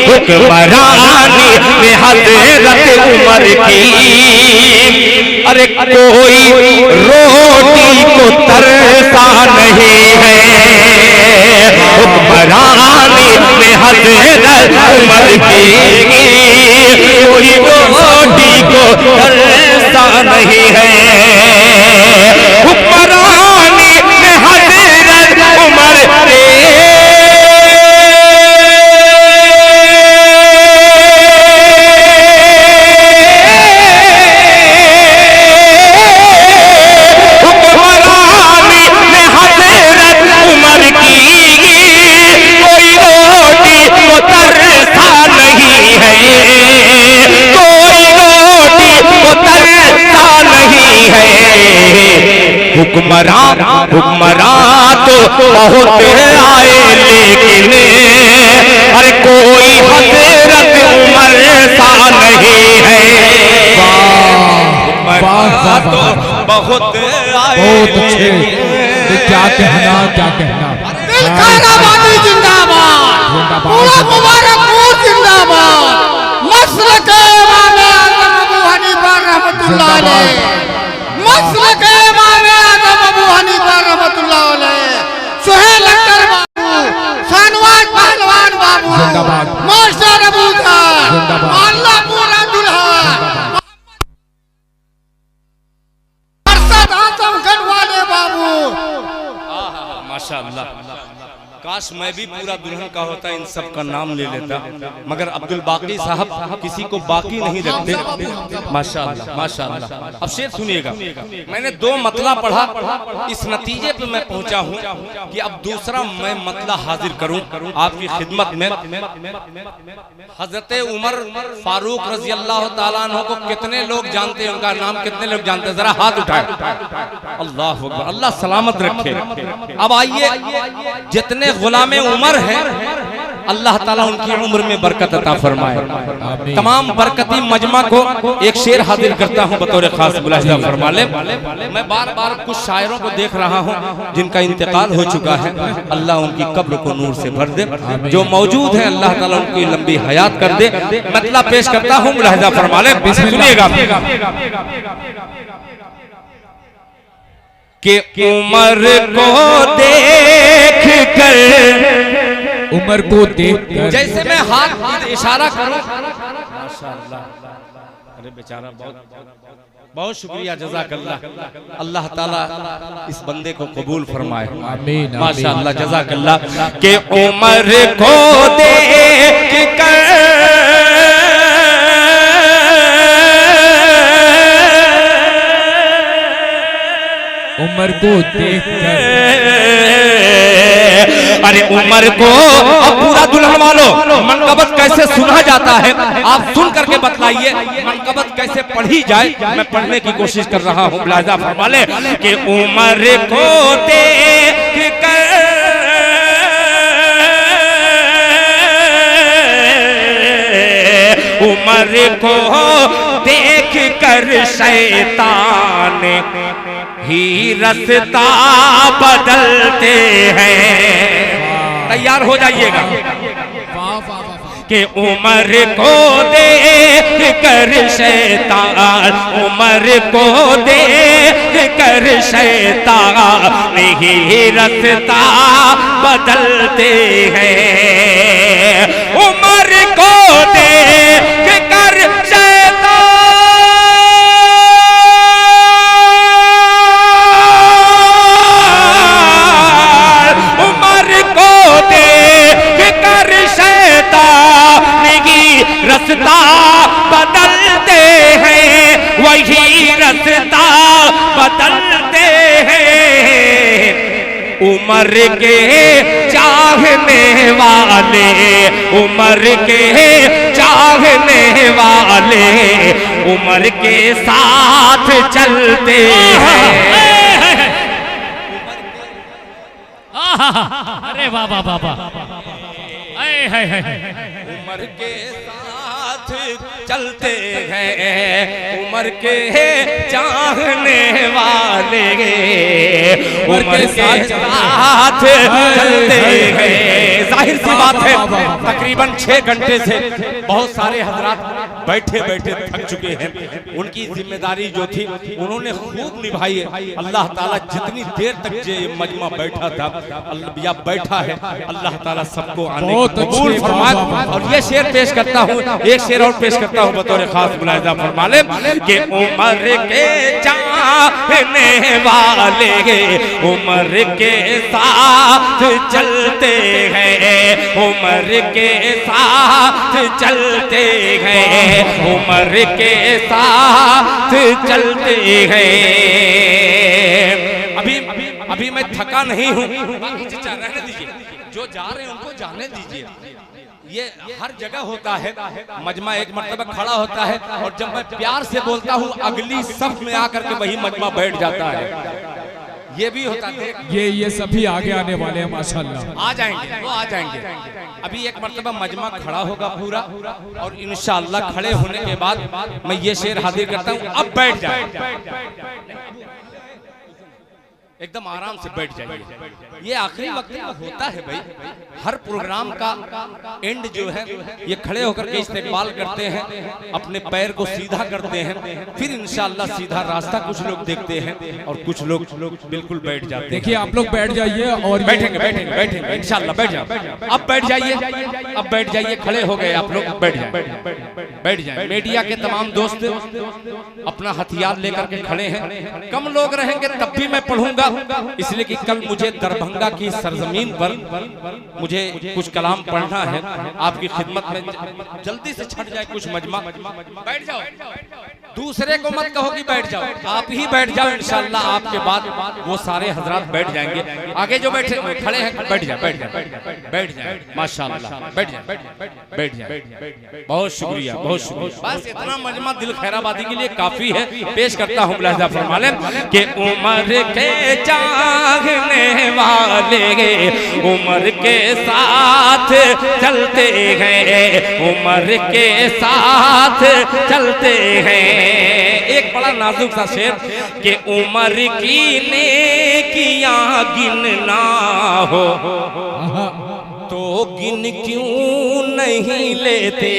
हुक्मरानी में हजरत उमर की। अरे कोई रोटी को तरसा नहीं है हुक्मरानी में हजरत उमर की। कोई रोटी को तरसा नहीं है हुक्मरानी में हजरत उमर की। हुक्मरान तो बहुत आए लेकिन अरे कोई हजरत उमर सा नहीं है। हुक्मरान तो बहुत आए, बहुत अच्छे। क्या कहना खैराबादी जिंदाबाद, पूरा मुबारकपुर जिंदाबाद, मसलक इमाम आज़म अबू हनीफा रहमतुल्लाह अलैह, मसलक इमाम आज़म अबू हनीफा रहमतुल्लाह अलैह, सुहेल अख्तर बाबू, शानवाज पहलवान बाबू, जिंदाबाद, मास्टर अबू खान, जिंदाबाद, अल्लाह पूरा दुल्हा, अरशद आजम गढ़वाले बाबू। माशाअल्लाह, काश मैं भी पूरा दुल्हन का होता, इन सब का नाम ले लेता, मगर अब्दुल बाकी साहब किसी को बाकी नहीं रखते। माशाअल्लाह माशाअल्लाह। अब शेर सुनिएगा, मैंने दो मतला पढ़ा, इस नतीजे पे मैं पहुंचा हूं कि अब दूसरा मैं मतला हाजिर करूं आपकी खिदमत में। हजरत उमर फारूक रजी अल्लाह ताला अन्हु को कितने लोग जानते हैं, उनका नाम कितने लोग जानते हैं, जरा हाथ उठाए। अल्लाह अकबर, अल्लाह सलामत रखे। अब आइए, जितने गुलामे उमर हैं अल्लाह ताला उनकी उम्र में बरकत अता फरमाए। तमाम बरकती मजमा को एक शेर हाजिर करता हूं बतौर खास। मुलाहिजा फरमा ले, मैं बार बार कुछ शायरों को देख रहा हूं जिनका इंतकाल हो चुका है, अल्लाह उनकी कब्र को नूर से भर दे। जो मौजूद है अल्लाह ताला उनकी लंबी हयात कर दे। मतलब पेश करता हूं, मुलाहिजा फरमा ले, सुनिएगा कि उमर को देख कर, उम्र को देख कर। जैसे मैं हाथ इशारा करूं, माशाअल्लाह, अरे बेचारा बहुत बहुत शुक्रिया, जज़ाकल्लाह। अल्लाह ताला इस बंदे को कबूल फरमाए, आमीन माशाअल्लाह, जज़ाकल्लाह। के उम्र को देख कर, उम्र को देख कर, अरे उम्र को, अब पूरा दुल्हन वालों मनकबत कैसे सुना जाता है आप सुन करके बतलाइए, मनकबत कैसे पढ़ी जाए, मैं पढ़ने की कोशिश कर रहा हूँ। मुलाहिजा फरमा ले कि उम्र को देख कर, उम्र को देख कर शैतान ही रास्ता बदलते हैं। तैयार हो जाइएगा कि उम्र को देख कर शैतान, उम्र को देख कर शैतान ही रास्ता बदलते हैं। उम्र को देख कर रास्ता बदलते हैं, वही रास्ता बदलते हैं। उम्र के चाहने वाले, उम्र के चाहने वाले उम्र के साथ चलते हैं। अरे वाह वाह वाह वाह, उम्र के साथ चलते हैं, उम्र के चाहने वाले उम्र के साथ चलते हैं। जाहिर सी बात है, तकरीबन 6 घंटे से बहुत सारे हजरात बैठे बैठे थक चुके हैं। उनकी जिम्मेदारी जो थी उन्होंने खूब निभाई है। अल्लाह ताला जितनी देर तक ये मजमा बैठा था या बैठा है, अल्लाह ताला सबको आने की कबूल फरमाए। और ये शेर पेश करता हूँ, एक शेर और पेश करता हूँ बतौर खास मुलाहिजा फरमा ले कि उम्र के चाहने वाले उम्र के साथ चलते हैं, उम्र के साथ चलते हैं, उम्र के साथ चलते हैं। अभी मैं थका नहीं हूँ, रहने दीजिए, जो जा रहे हैं उनको जाने दीजिए। ये हर जगह होता है, मजमा एक मर्तबा खड़ा होता है और जब मैं प्यार से बोलता हूँ अगली सफ में आकर के वही मजमा बैठ जाता है। ये भी होता है। ये सभी आगे आने वाले हैं माशाल्लाह, आ जाएंगे, वो आ जाएंगे। अभी एक मर्तबा मजमा खड़ा होगा पूरा और इंशाअल्लाह खड़े होने के बाद मैं ये शेर हाजिर करता हूँ, अब बैठ जाए, एकदम आराम से बैठ जाइए। ये आखिरी वक्त में होता है भाई, हर प्रोग्राम का एंड जो है ये खड़े होकर के इस्तेमाल करते हैं, अपने पैर को सीधा करते हैं, फिर इंशाअल्लाह सीधा रास्ता कुछ लोग देखते हैं और कुछ लोग बिल्कुल बैठ जाते हैं। देखिए आप लोग बैठ जाइए और बैठेंगे बैठेंगे बैठेंगे इंशाअल्लाह, बैठ जाए, अब बैठ जाइए, अब बैठ जाइए, खड़े हो गए आप लोग, बैठ जाए, बैठ जाए। मीडिया के तमाम दोस्त अपना हथियार लेकर के खड़े हैं, कम लोग रहेंगे तब भी मैं पढ़ूंगा, इसलिए कि कल मुझे दरभंगा की सरजमीन पर मुझे कुछ कलाम पढ़ना है। आपकी खिदमत में जल्दी से छट जाए कुछ मजमा। बैठ जाओ, दूसरे को मत कहो कि बैठ जाओ, आप ही बैठ जाओ, इंशाअल्लाह आपके बाद वो सारे हजरात बैठ जाएंगे। आगे जो बैठे खड़े हैं बैठ जाए, बैठ जाए, बैठ जाए, माशाअल्लाह, बैठ जाए, बैठ जाए। बहुत शुक्रिया, बहुत शुक्रिया। बस इतना मजमा दिल खैराबादी के लिए काफी है। पेश करता हूँ मुलाहिजा फरमा लें कि उम्र के चाहने वाले उम्र के साथ चलते हैं, उम्र के साथ चलते हैं। एक बड़ा नाजुक सा शेर कि उम्र की नेकियां गिनना हो तो गिन क्यों नहीं लेते,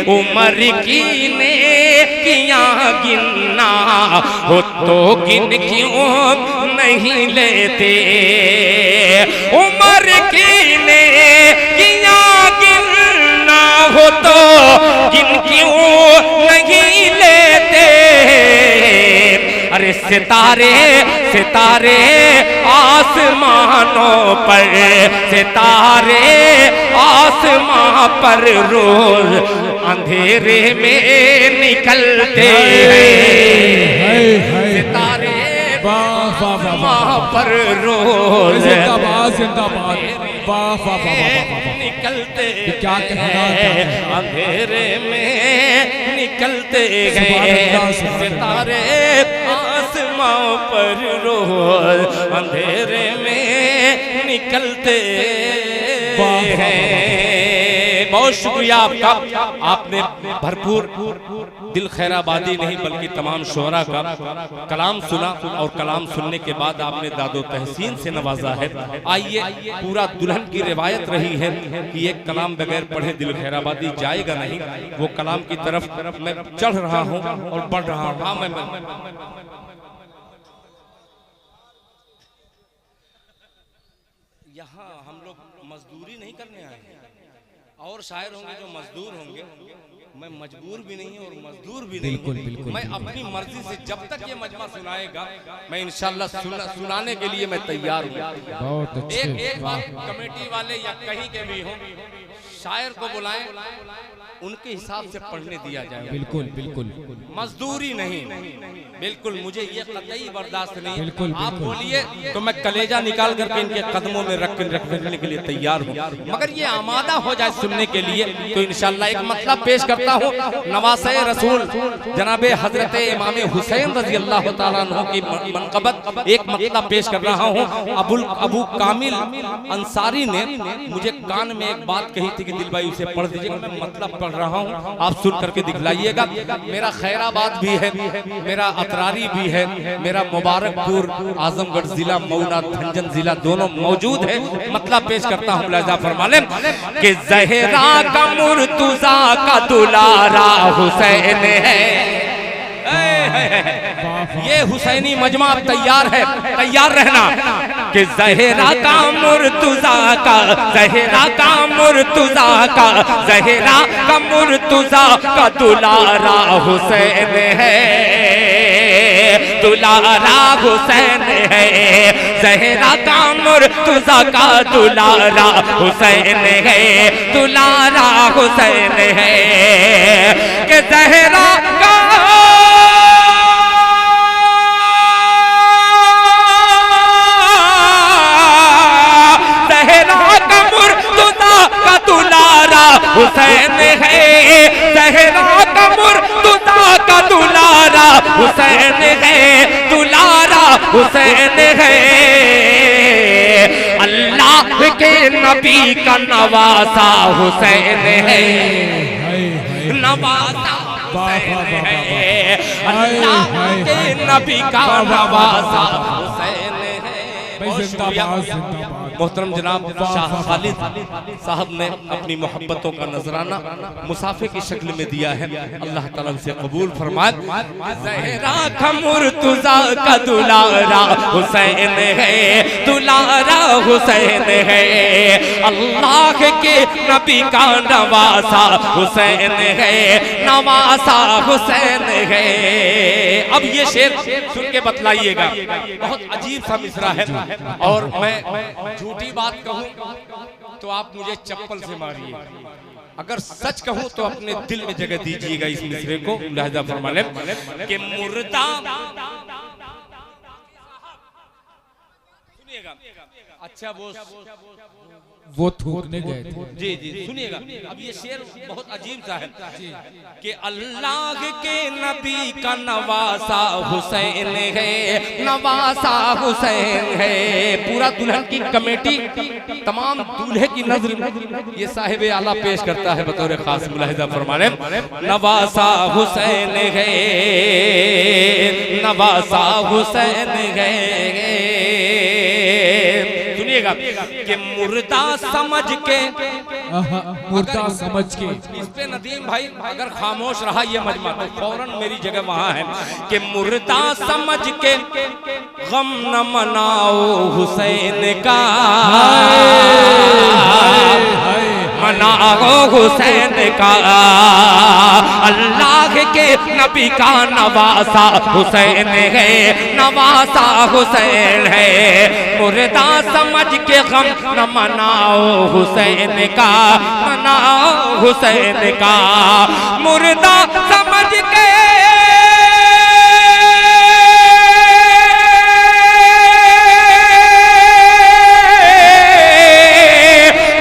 उम्र की नेकियां गिनना हो तो गिन क्यों नहीं लेते। उमर की ने किया गिनना हो तो गिन क्यों नहीं लेते। अरे सितारे सितारे आसमानों पर, सितारे आसमां पर रोज अंधेरे में निकलते हैं। सितारे आसमां पर रोज जिंदाबाद निकलते क्या हैं, अंधेरे में निकलते हैं। सितारे आसमां पर रोज अंधेरे में निकलते हैं। बहुत शुक्रिया आपका, आपने भरपूर दिल खैराबादी नहीं बल्कि तमाम शोरा का कलाम सुना और कलाम सुनने के बाद आपने दादो तहसीन से नवाजा है। आइए, पूरा दुल्हन की रिवायत रही है कि एक कलाम बगैर पढ़े दिल खैराबादी जाएगा नहीं। वो कलाम की तरफ मैं चढ़ रहा हूँ और बढ़ रहा हूँ। हाँ, मैं यहाँ हम लोग मजदूरी नहीं करने आए हैं, और शायर होंगे जो मजदूर होंगे। मैं मजबूर भी नहीं और मजदूर भी नहीं। बिल्कुल बिल्कुल। मैं अपनी मर्जी से जब तक ये मजमा सुनाएगा मैं इंशाल्लाह सुनाने के लिए मैं तैयार हूँ। बहुत अच्छे। एक बार कमेटी वाले या कहीं के भी हों, शायर को बुलाएं, उनके हिसाब से पढ़ने दिया जाए। बिल्कुल बिल्कुल। मजदूरी नहीं, बिल्कुल मुझे ये कतई बर्दाश्त नहीं। बिल्कुल, आप बिल्कुल। बोलिए तो मैं कलेजा निकाल करके इनके कदमों में रखने के लिए तैयार हूँ, मगर ये आमादा हो जाए सुनने के लिए तो इंशाल्लाह एक मतलब पेश करता हूँ। नवासे रसूल जनाबे हजरत इमाम हुसैन रजी अल्लाह तआला अन्हु की मनक़बत एक मतलब पेश कर रहा हूँ। अबू कामिल अंसारी ने मुझे कान में एक बात कही थी कि दिल भाई उसे पढ़ दीजिएगा। मैं मतलब पढ़ रहा हूँ, आप सुन करके दिखलाइएगा। मेरा खैराबाद भी है, मेरा अतरारी भी है, मेरा मुबारकपुर आजमगढ़ जिला मऊना धंजन जिला दोनों मौजूद है। मतलब पेश करता हूँ, मुलाहिजा फरमा लें कि ज़हरा का मुर्तज़ा का दुलारा हुसैन है। ये हुसैनी मजमा तैयार है, तैयार रहना कि ज़हरा का मुर्तज़ा का, ज़हरा का मुर्तज़ा का, ज़हरा का मुर्तज़ा का दुलारा हुसैन है, दुलारा हुसैन है। ज़हरा का मुर्तज़ा का दुलारा हुसैन है, दुलारा हुसैन है कि ज़हरा का हुसैन है, ज़हरा का मुर्तज़ा का दुलारा हुसैन है, दुलारा हुसैन है। अल्लाह के नबी का नवासा हुसैन है, नवासा हुसैन है। अल्लाह के नबी का नवासा हुसैन है। मोहतरम जनाब शाह खालिद साहब ने अपनी मोहब्बतों का नजराना मुसाफे की शक्ल में दिया है, अल्लाह ताला से कबूल फरमाए। ज़हरा का मुर्तज़ा का दुलारा हुसैन है, दुलारा हुसैन है। अल्लाह के नबी का नवासा हुसैन है, नवासा हुसैन है। अब ये शेर सुन के बतलाइएगा, बहुत अजीब सा मिसरा है और मैं झूठी बात कहूं तो आप मुझे चप्पल से मारिए, अगर सच कहूं तो अपने दिल में जगह दीजिएगा इस मिसरे को। लिहाजा फरमा लें कि मुर्दा, सुनिएगा, अच्छा वो थूकने गए थे। जी जी सुनिएगा, अब ये शेर बहुत अजीब सा है कि अल्लाह के नबी का नवासा हुसैन है, नवासा हुसैन है। पूरा दुल्हन की कमेटी तमाम दूल्हे की नजर ये साहिब आला पेश करता है बतौर खास। मुलाहिजा फरमाने नवासा हुसैन है, नवासा हुसैन है। सुनिएगा कि मुर्दा समझ के मुर्दा समझ के। इस पे नदीम भाई अगर खामोश रहा ये मजमा तो फौरन मेरी जगह वहां है कि मुर्दा समझ के गम न मनाओ हुसैन का, मनाओ हुसैन का, अल्लाह के नबी का नवासा हुसैन है, नवासा हुसैन है। मुर्दा समझ के गम न मनाओ हुसैन का, मनाओ हुसैन का, मुर्दा समझ के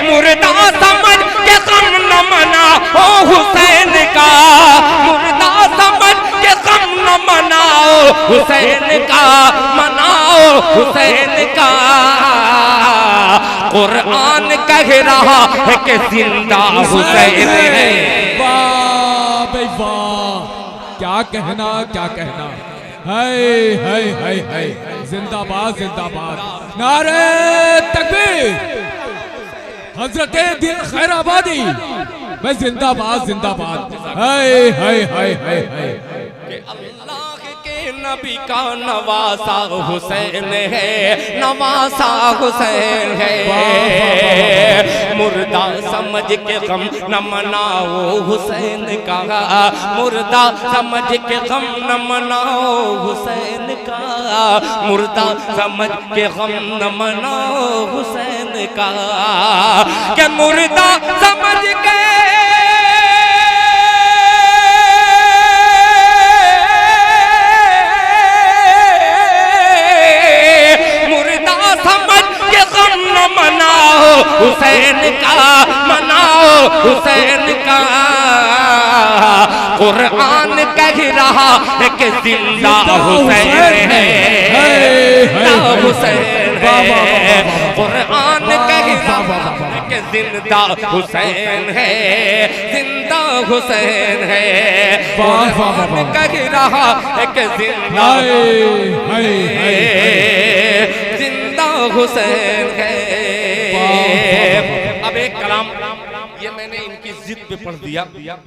मुर्दा समझ के गम न मनाओ हुसैन का, मुर्दा समझ के गम न मनाओ हुसैन का, मनाओ हुसैन का। कुरान कह रहा है कि जिंदा हुसैन है। वाह भाई वाह, क्या कहना क्या कहना। हाय हाय हाय हाय, जिंदाबाद जिंदाबाद, नारे तकबीर, हजरत दिल खैराबादी, मैं जिंदाबाद जिंदाबाद। हाय हाय हाय हाय हाय, अल्लाह के नबी का नवासा हुसैन है, नवासा हुसैन है। मुर्दा समझ के गम न मनाओ हुसैन का, मुर्दा समझ के गम न मनाओ हुसैन का, मुर्दा समझ के गम न मनाओ हुसैन का, कि मुर्दा समझ के हुसैन का, मनाओ हुसैन का। कुरान कह रहा है कि जिंदा हुसैन है, जिंदा हुसैन है। कुरान कह रहा है कि जिंदा हुसैन है, जिंदा हुसैन है। कुरान कह रहा है कि जिंदा जिंदा हुसैन है। अब एक कलाम ये मैंने इनकी जिद पे पढ़ दिया,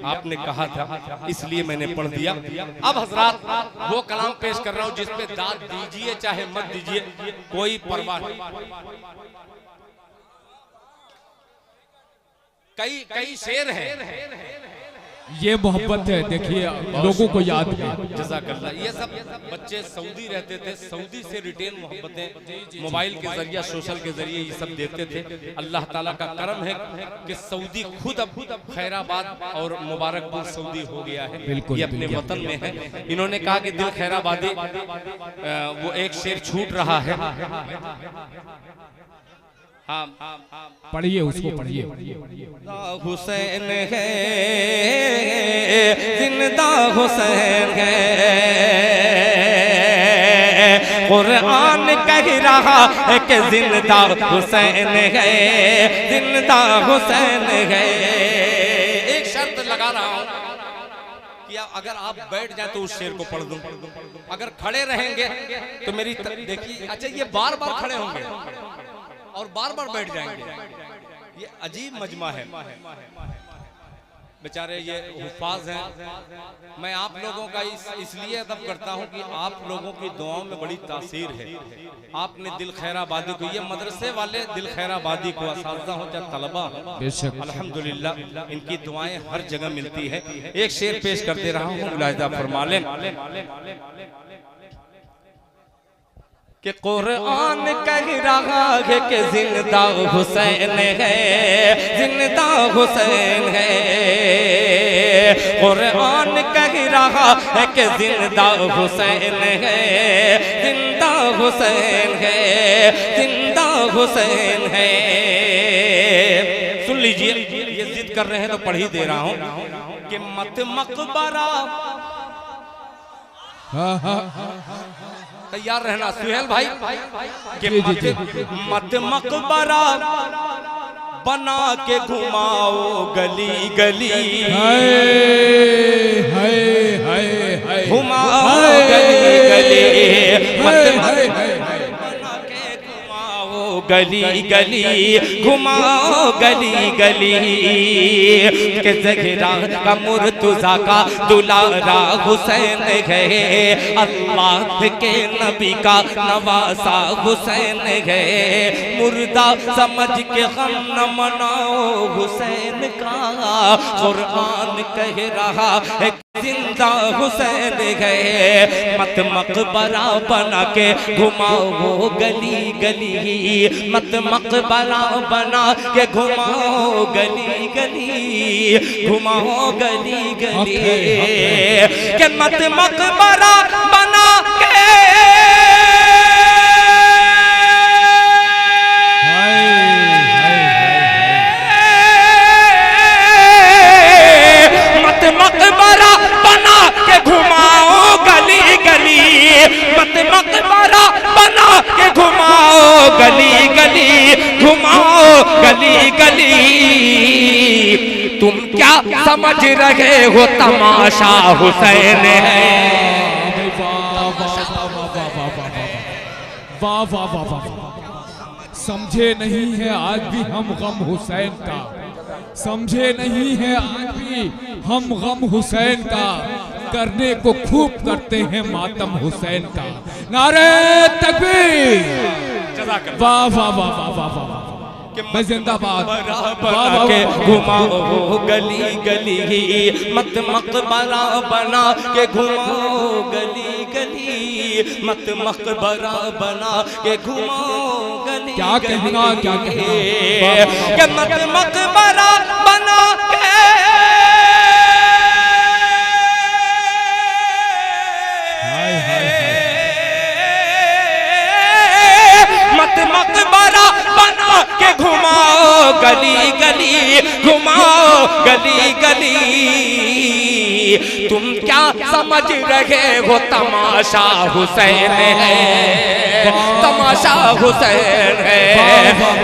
आपने कहा था इसलिए मैंने पढ़ दिया। अब हजरात वो कलाम पेश कर रहा हूं जिस पे दाद दीजिए चाहे मत दीजिए, कोई परवाह नहीं। कई शेर हैं, ये मोहब्बत है, देखिए लोगों को याद है। जज़ाकल्लाह। ये सब बच्चे सऊदी रहते थे, सऊदी से रिटेल मोहब्बतें मोबाइल के जरिए, सोशल के जरिए ये सब देखते थे। अल्लाह ताला का करम है कि सऊदी खुद अब खैराबाद और मुबारकपुर सऊदी हो गया है, ये अपने वतन में है। इन्होंने कहा कि दिल खैराबादी, वो एक शेर छूट रहा है। हाँ, पढ़िए उसको, पढ़िए। हुसैन है, जिंदा हुसैन है। कुरान कह रहा है कि जिंदा हुसैन है, जिंदा हुसैन है। एक शर्त लगा रहा हूं कि अगर आप बैठ जाए तो उस शेर को पढ़ दूं, अगर खड़े रहेंगे तो मेरी देखिए। अच्छा, ये बार बार खड़े होंगे और बार बार बैठ जाएंगे, ये अजीब मजमा है। बेचारे ये हुफ़ाज़ हैं। मैं आप लोगों का इसलिए अदब करता हूं कि आप लोगों की दुआओं में बड़ी तासीर है। आपने दिल खैराबादी को, ये मदरसे वाले दिल खैराबादी को, असातिज़ा हो चाहे तलबा हो, अल्हम्दुलिल्लाह इनकी दुआएं हर जगह मिलती है। एक शेर पेश कर दे रहा हूँ, मुलाहिज़ा फरमा लें कि कुरान कह रहा है कि जिंदा हुसैन है, जिंदा हुसैन है। कुरान कह रहा है कि जिंदा हुसैन है, जिंदा हुसैन है, जिंदा हुसैन है। सुन लीजिए, ये जिद कर रहे हैं तो पढ़ ही दे रहा हूं कि मत मकबरा, तैयार रहना सुहेल भाई, कि मत मकबरा बना के घुमाओ गली गली, घुमाओ गली गली, मत बना के घुमाओ घुमाओ गली गली, घुमाओ गली गली, के ज़हरा का मुर्तज़ा का दुलारा हुसैन है, अल्लाह के नबी का नवासा हुसैन है, मुर्दा समझ के गम न मनाओ हुसैन का, कुरान कह रहा है जिंदा हुसैन है, मत मकबरा बना के घुमाओ गली गली, मत मकबरा बना के घुमाओ गली गली, घुमाओ गली गली, के मत मकबरा बना के मकबरा बना के घुमाओ गली गली, मत मकबरा बना के घुमाओ गली गली, घुमाओ गली गली, तुम क्या समझ रहे हो तमाशा हुसैन है। वाह वाह वाह वाह, समझे नहीं है आज भी हम गम हुसैन का, समझे नहीं है आज भी हम गम हुसैन का, करने को खूब करते हैं मातम हुसैन का। नारे तकबीर, वाह वाह वाह वाह वाह वाह, मैं जिंदाबाद। के घुमाओ गली गली, मत मकबरा बना के घुमाओ गली गली, मत मकबरा बना के घुमाओ गली। क्या कहना क्या कहना, के मत मकबरा बना के मत मकबरा बना के घुमाओ गली गली, घुमाओ गली गली, तुम क्या समझ रहे हो तमाशा हुसैन है, तमाशा हुसैन है,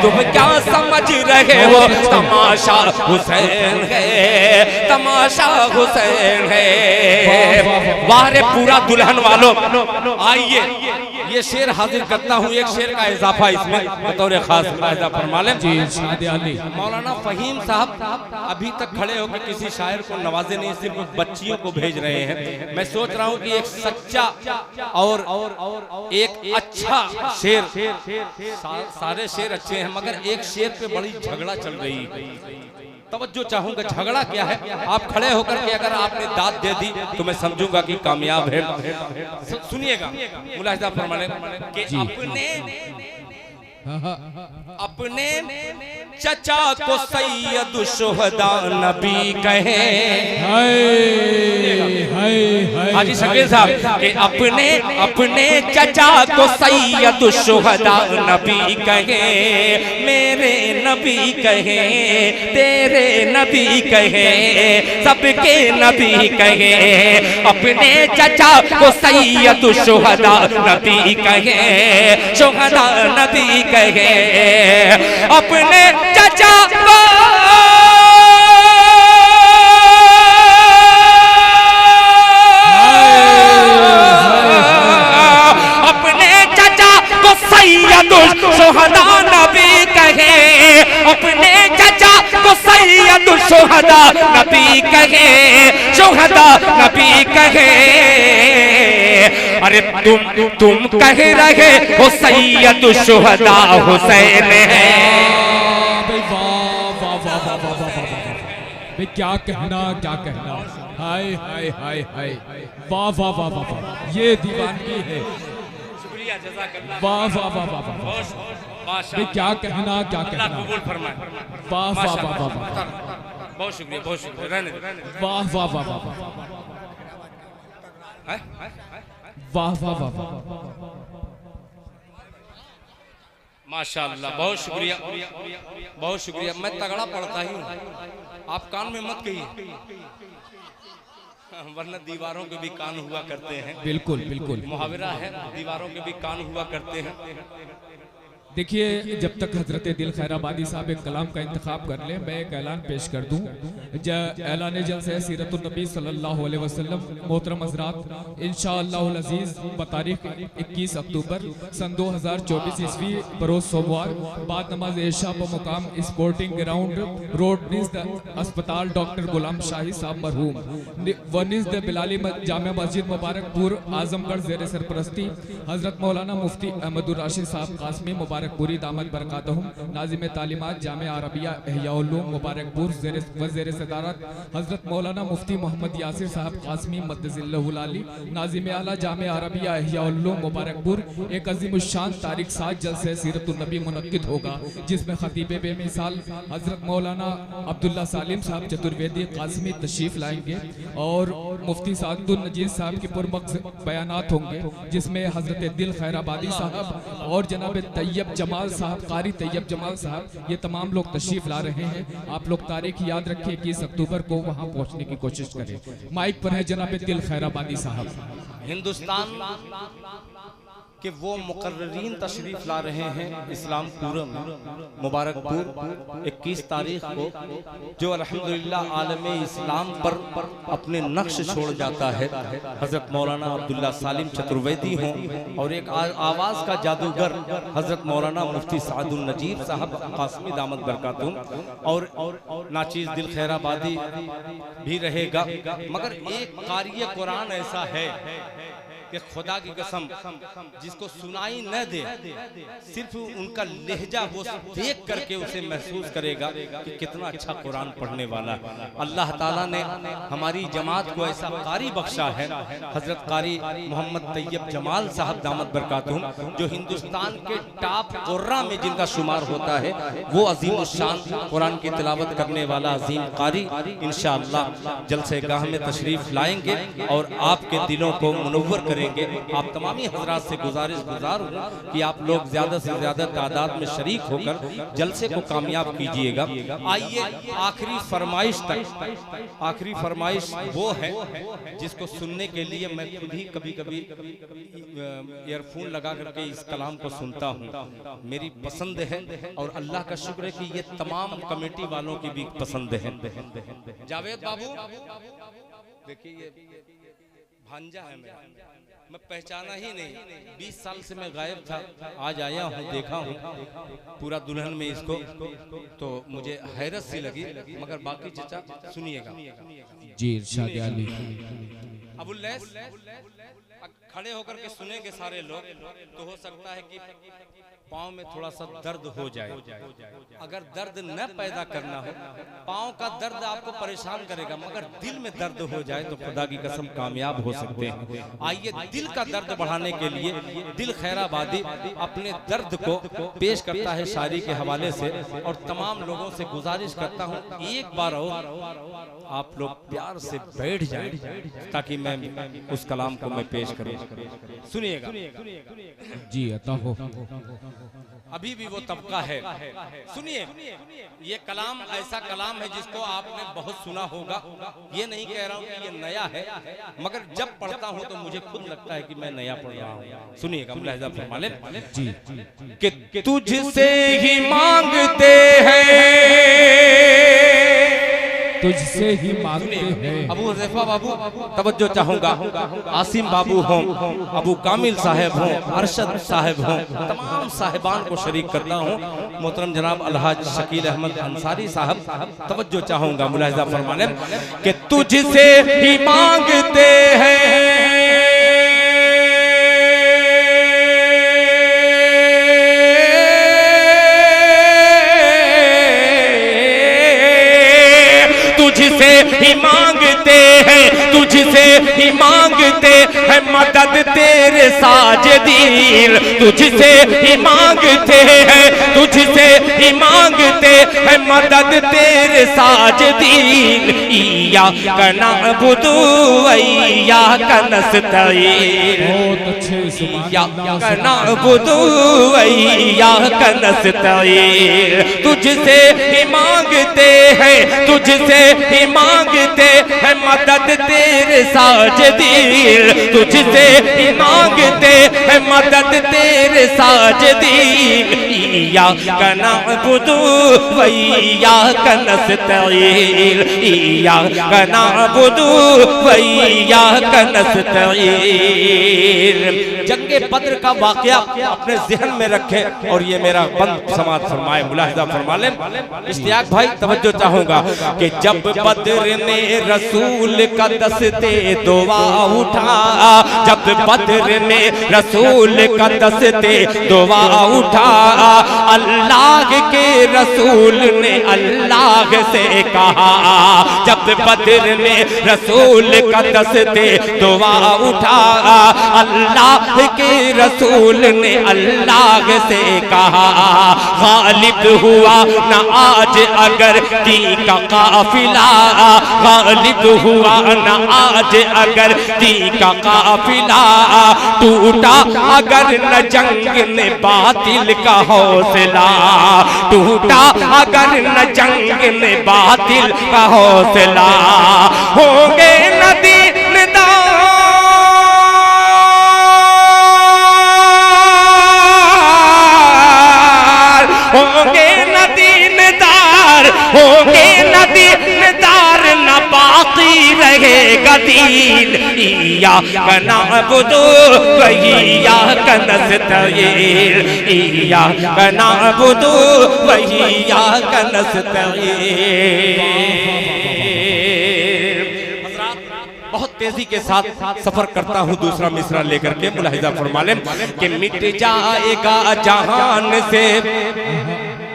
तुम क्या समझ रहे हो तमाशा हुसैन है, तमाशा हुसैन है। वाह रे पूरा दुल्हन वालों, आइए ये शेर हाजिर करता हूँ, एक शेर का इजाफा इसमें बतौर खास फायदा फरमा लें। जी मौलाना फहीम साहब अभी तक खड़े होकर किसी शायर को नवाजे नहीं, सिर्फ बच्चियों को भेज रहे हैं। मैं सोच रहा हूँ कि एक सच्चा और एक अच्छा शेर, सारे शेर अच्छे हैं मगर एक शेर पे बड़ी झगड़ा चल रही है, तवज्जो चाहूंगा। झगड़ा क्या है, आप खड़े होकर के अगर आपने दाद दे दी तो मैं समझूंगा कि कामयाब है। सुनिएगा मुलाहिजा फरमाने कि अपने चचा को सैयद शुहदा नबी कहे, हाजी शकील साहब कि अपने चचा को सैयद शुहदा नबी कहे, मेरे नबी कहे, तेरे नबी कहे, सबके नबी कहे, अपने चचा को सैयद शुहदा नबी कहे, शुहदा नबी कहे, अपने चचा को अपने चचा को सैयद शुहदा नबी कहे, अपने चचा को सैयद शुहदा नबी कहे, शुहदा नबी कहे। अरे तुम कह रहे हो सैयद शुहदा हुसैन है। क्या कहना क्या कहना, हाय हाय हाय हाय, वाह वाह वाह वाह वाह, ये दीवानगी है। शुक्रिया जज़ाकल्लाह, वाह वाह वाह वाह वाह, क्या कहना क्या कहना, वाह वाह वाह वाह, बहुत शुक्रिया बहुत शुक्रिया, वाह वाह वाह वाह, वाह वाह वाह वाह, माशाअल्लाह, बहुत शुक्रिया बहुत शुक्रिया। मैं तगड़ा पढ़ता ही हूँ, आप कान में मत कहिए वरना दीवारों के भी कान हुआ करते हैं। बिल्कुल बिल्कुल मुहावरा है, दीवारों के भी कान हुआ करते हैं। देखिए, जब तक हजरत दिल खैराबादी साहब एक कलाम का इंतखाब कर लें, मैं एक ऐलान पेश कर दूं। ऐलान जलसा सीरतुन नबी सल्लल्लाहु अलैहि वसल्लम। मोहतरम हजरात, इंशाअल्लाहुल अजीज बतारीख 21 अक्टूबर सन 2024 ईस्वी बरोज सोमवार बाद नमाज ऐशा बमुकाम स्पोर्टिंग ग्राउंड रोड निज़ अस्पताल डॉक्टर गुलाम शाही साहब मरहूम व निज़ बिलाली जामिया मस्जिद मुबारकपुर आजमगढ़ ज़ेर सरपरस्ती हजरत मौलाना मुफ्ती अहमदुर राशिद साहब कासमी मुबारकपुरी दामद बरकातहुम नाजिम तालीमात जामिया अरबिया इहयाउल्लूम मुबारकपुर ज़ेर सदारत हजरत मौलाना मुफ्ती मोहम्मद यासिर साहब कासमी मद्दजिल्लहुल आली नाजिम आला जामिया अरबिया इहयाउल्लूम मुबारकपुर एक अज़ीमुश्शान तारीख 7 जलसे सीरतुन नबी मुनक्किद होगा, जिसमें खतीब बेमिसाल हजरत मौलाना अब्दुल्ला सालिम साहब चतुर्वेदी कासमी तशरीफ लाएंगे और मुफ्ती सादुल नजीर साहब के पुरमक्स बयानात होंगे, जिसमें हजरत दिल खैराबादी साहब और जनाब तैयब जमाल साहब कारी तैयब जमाल साहब ये तमाम लोग तशरीफ ला रहे हैं। आप लोग तारीख याद रखें, 21 अक्टूबर को वहां पहुंचने की कोशिश करें। माइक पर है जनाब दिल खैराबादी साहब। हिंदुस्तान कि वो मुकर्रीन तशरीफ ला रहे हैं इस्लामपुर में मुबारकपुर 21 तारीख को, जो अल्हम्दुलिल्लाह आलम इस्लाम पर अपने नक्श छोड़ जाता है। हजरत मौलाना अब्दुल्ला सालिम चतुर्वेदी हों और एक आवाज़ का जादूगर हजरत मौलाना मुफ्ती सादुल नजीब साहब कासमी दामद बरकातुम और नाचीज़ दिल खैराबादी भी रहेगा। मगर एक कारी कुरान ऐसा है कि खुदा की कसम जिसको सुनाई न दे, सिर्फ उनका लहजा वो देख करके उसे महसूस करेगा कि कितना अच्छा कुरान पढ़ने वाला। अल्लाह ताला ने हमारी जमात को ऐसा कारी बख्शा है, हजरत कारी मोहम्मद तैयब जमाल साहब दामद बरकातुम, जो हिंदुस्तान के टॉप कुर्रा में जिनका शुमार होता है, वो अजीम शान कुरान की तिलावत करने वाला अजीम कारी इंशाअल्लाह जलसे गाह में तशरीफ लाएंगे और आपके दिलों को मुनव्वर करेंगे। आप तमामी हजरात से गुजार हूँ कि आप लोग ज्यादा से ज्यादा तादाद में शरीक होकर जलसे को कामयाब कीजिएगा। आइए आखिरी फरमाइश तक, आखिरी फरमाइश वो है जिसको सुनने के लिए मैं खुद ही कभी कभी ईयरफोन लगा करके इस कलाम को सुनता हूँ। मेरी पसंद है और अल्लाह का शुक्र है कि ये तमाम कमेटी वालों की भी पसंद है। जावेद बाबू देखिए, ये भांजा है मेरा, मैं पहचाना ही नहीं। 20 साल से मैं गायब था, आज आया हूँ, देखा हूँ पूरा दुल्हन में इसको, तो मुझे हैरत सी लगी। मगर बाकी चचा सुनिएगा जी। इरशाद अली अबुल्लैस खड़े होकर के सुनेंगे सारे लोग, तो हो सकता है कि पाँव में थोड़ा सा दर्द हो जाए। अगर दर्द न पैदा करना हो, पाँव का दर्द आपको परेशान करेगा, मगर दिल में दर्द हो जाए तो खुदा की कसम कामयाब हो सकते हैं। आइए दिल का दर्द बढ़ाने के लिए दिल खैराबादी अपने दर्द को पेश करता है शायरी के हवाले से, और तमाम लोगों से गुजारिश करता हूँ एक बार और आप लोग प्यार से बैठ जाएं ताकि मैं उस कलाम को मैं पेश करूं। सुनिएगा जी। अता हो अभी भी वो तबका है। सुनिए, ये कलाम ऐसा कलाम है जिसको आपने बहुत सुना होगा। ये नहीं कह रहा हूँ कि ये नया है, मगर जब पढ़ता हूँ तो मुझे खुद लगता है कि मैं नया पढ़ रहा हूँ। सुनिएगा मुलाहिजा फरमा लें जी। कि तुझसे ही मांगते हैं, तुझसे ही मांगते हैं। अबू हुज़ैफा बाबू तवज्जो चाहूंगा, आसिम बाबू हों, अबू कामिल साहब हों, अरशद साहब हों, तमाम साहिबान को शरीक करता हूं। मोहतरम जनाब अलहाज शकील अहमद अंसारी साहब तवज्जो चाहूंगा, मुलाहिजा फरमा लें कि तुझसे ही मांगते हैं, तुझसे ही मांगते हैं, तुझसे ही मांगते हैं मदद तेरे साजिदीन, तुझसे ही मांगते हैं, तुझसे ही मांगते है मदद तेरे साजिदीन, इय्याक नअबुदु व इय्याक नस्तईन, बहुत अच्छे इय्याक नअबुदु व इय्याक नस्तईन। तुझसे ही मांगते हैं, तुझसे ही मांगते हैं मदद तेरे साजिदीन, तुझसे ही मांगते हैं मदद तेरे साजिदीन, इय्याक नअबुदु व इय्याक नस्तईन, इय्याक नअबुदु व इय्याक नस्तईन। जंगे बद्र का वाकया अपने ज़हन में रखें और ये मेरा बंद समाज फरमाए, मुलाहिजा फरमा लें। इश्तियाक भाई तवज्जो चाहूंगा कि जब बद्र ने रसूल का दस्ते दुआ उठा, जब बद्र ने रसूल का दस्ते दुआ उठा, अल्लाह के रसूल ने अल्लाह से कहा, जब बद्र ने रसूल का दस्ते दुआ उठा, अल्लाह के रसूल ने अल्लाह से कहा, गालिब हुआ न आज अगर दी का काफिला, गालिब हुआ न आज अगर दी का काफिला, टूटा अगर न जंग ने बातिल का हौसला, टूटा अगर न जंग ने बातिल का हौसला, होंगे नदी होंगे नदीनदार, होंगे नदीनदार, न बाकी रहेगा दीन, इय्याक नअबुदु व इय्याक नस्तईन, इय्याक नअबुदु व इय्याक नस्तईन। बहुत तेजी के साथ सफर करता हूँ दूसरा मिसरा लेकर के, मुलाहिजा फरमा लें कि मिट जाएगा जहान से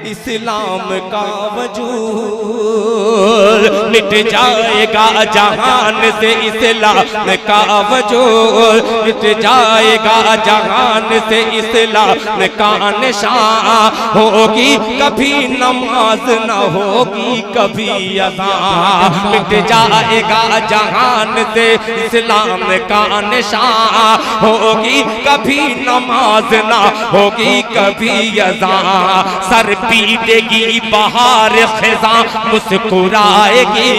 इस्लाम का वजूद, मिट जाएगा जहान से इस्लाम का वजूद, मिट जाएगा जहान से इस्लाम का निशान, होगी कभी नमाज न होगी कभी अज़ान, मिट जाएगा जहान से इस्लाम का निशान, होगी कभी नमाज न होगी कभी अज़ान, सर पीटेगी बहार खिज़ा मुस्कुराएगी,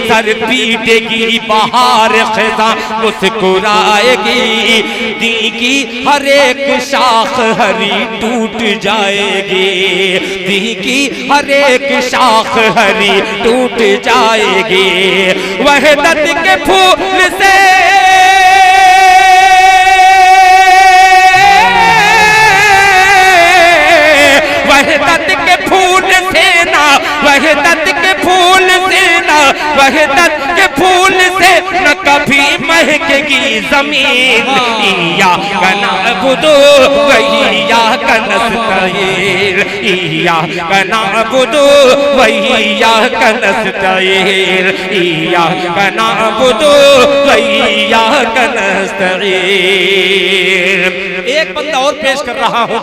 सर पीटेगी बहार खिज़ा मुस्कुराएगी, दी की हर एक शाख हरी टूट जाएगी, दी की हर एक शाख हरी टूट जाएगी, वहदत के फूल से वहदत के फूल से ना, वहदत के फूल से ना, वहदत के फूल से न कभी महकेगी जमीन, इय्याक नअबुदु व इय्याक नस्तईन, इय्याक नअबुदु व इय्याक नस्तईन, इय्याक नअबुदु व इय्याक नस्तईन। एक बंदा और पेश कर रहा हूँ,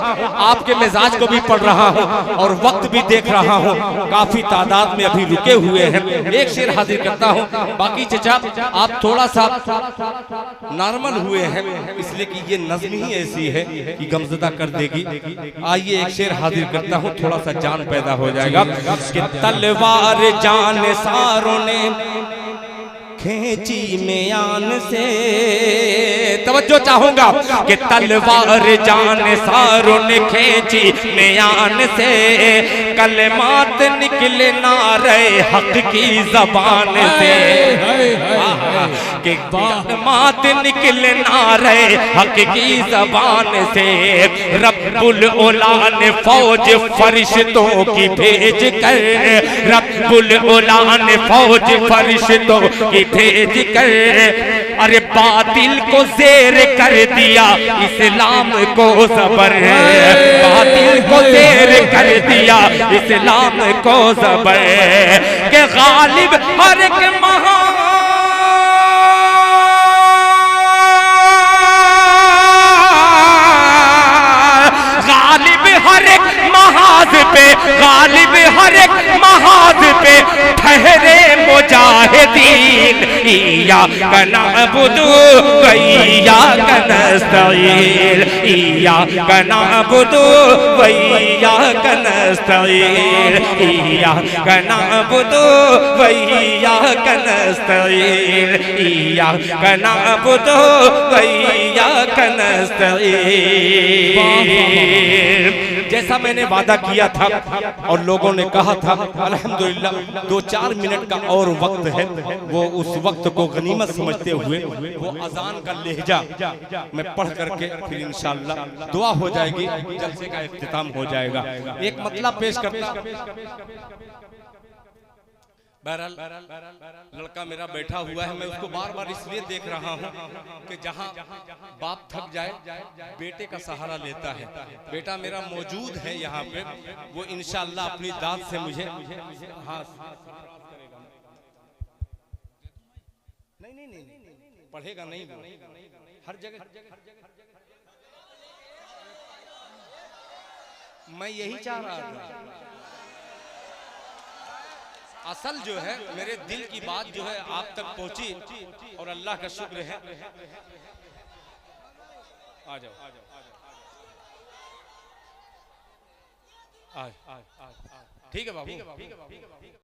आपके मिजाज को भी पढ़ रहा हूँ और वक्त भी देख रहा हूँ, काफी तादाद में अभी रुके हुए हैं। एक शेर हाजिर करता हूँ, बाकी चचा आप थोड़ा सा नॉर्मल हुए हैं इसलिए कि ये नज़्म ही ऐसी है कि गमज़दा कर देगी। आइए एक शेर हाजिर करता हूँ, थोड़ा सा जान पैदा हो जाएगा कि तलवार जान सारों ने खींची म्यान से, तवज्जो चाहूंगा कि तलवार जान सारों ने खींची म्यान से, कलमात निकले नारे हक की जबान से, कि कलमात निकले नारे हक की जबान से, रब्बुल उला ने फौज फरिश्तों की भेज कर, रब्बुल उला ने फौज फरिश्तों की भेज कर, अरे बातिल को ज़ेर कर दिया इस्लाम को ज़बर, बातिल को ज़ेर कर दिया इस्लाम को ज़बर, के गालिब हर एक गालिब हर एक महाज पे, गालिब हर एक महाज पे ठहरे मुजाहिदीन इय्याका नअबुदु व इय्याका नस्तईन इय्याका नअबुदु व इय्याका नस्तईन इय्याका नअबुदु व इय्याका नस्तईन इय्याका नअबुदु व इय्याका नस्तईन। जैसा मैंने वादा किया था और लोगों ने कहा था, अल्हम्दुलिल्लाह 2-4 मिनट का और वक्त है, वो उस वक्त को गनीमत समझते हुए वो अजान का लहजा मैं पढ़ करके फिर इंशाअल्लाह दुआ हो जाएगी, जलसे का इख्तिताम हो जाएगा। एक मतलब पेश करता। बहरहाल लड़का मेरा बैठा हुआ है, मैं उसको बार बार इसलिए देख रहा हूँ कि जहाँ बाप थक जाए बेटे का सहारा लेता है। बेटा मेरा मौजूद है यहाँ पे, वो इंशाअल्लाह अपनी दाद से मुझे हाँ नहीं पढ़ेगा नहीं, हर जगह मैं यही चाह रहा था। असल जो है मेरे दिल की बात जो है आप तक पहुंची और अल्लाह का शुक्र है। आ जाओ ठीक है बाबू।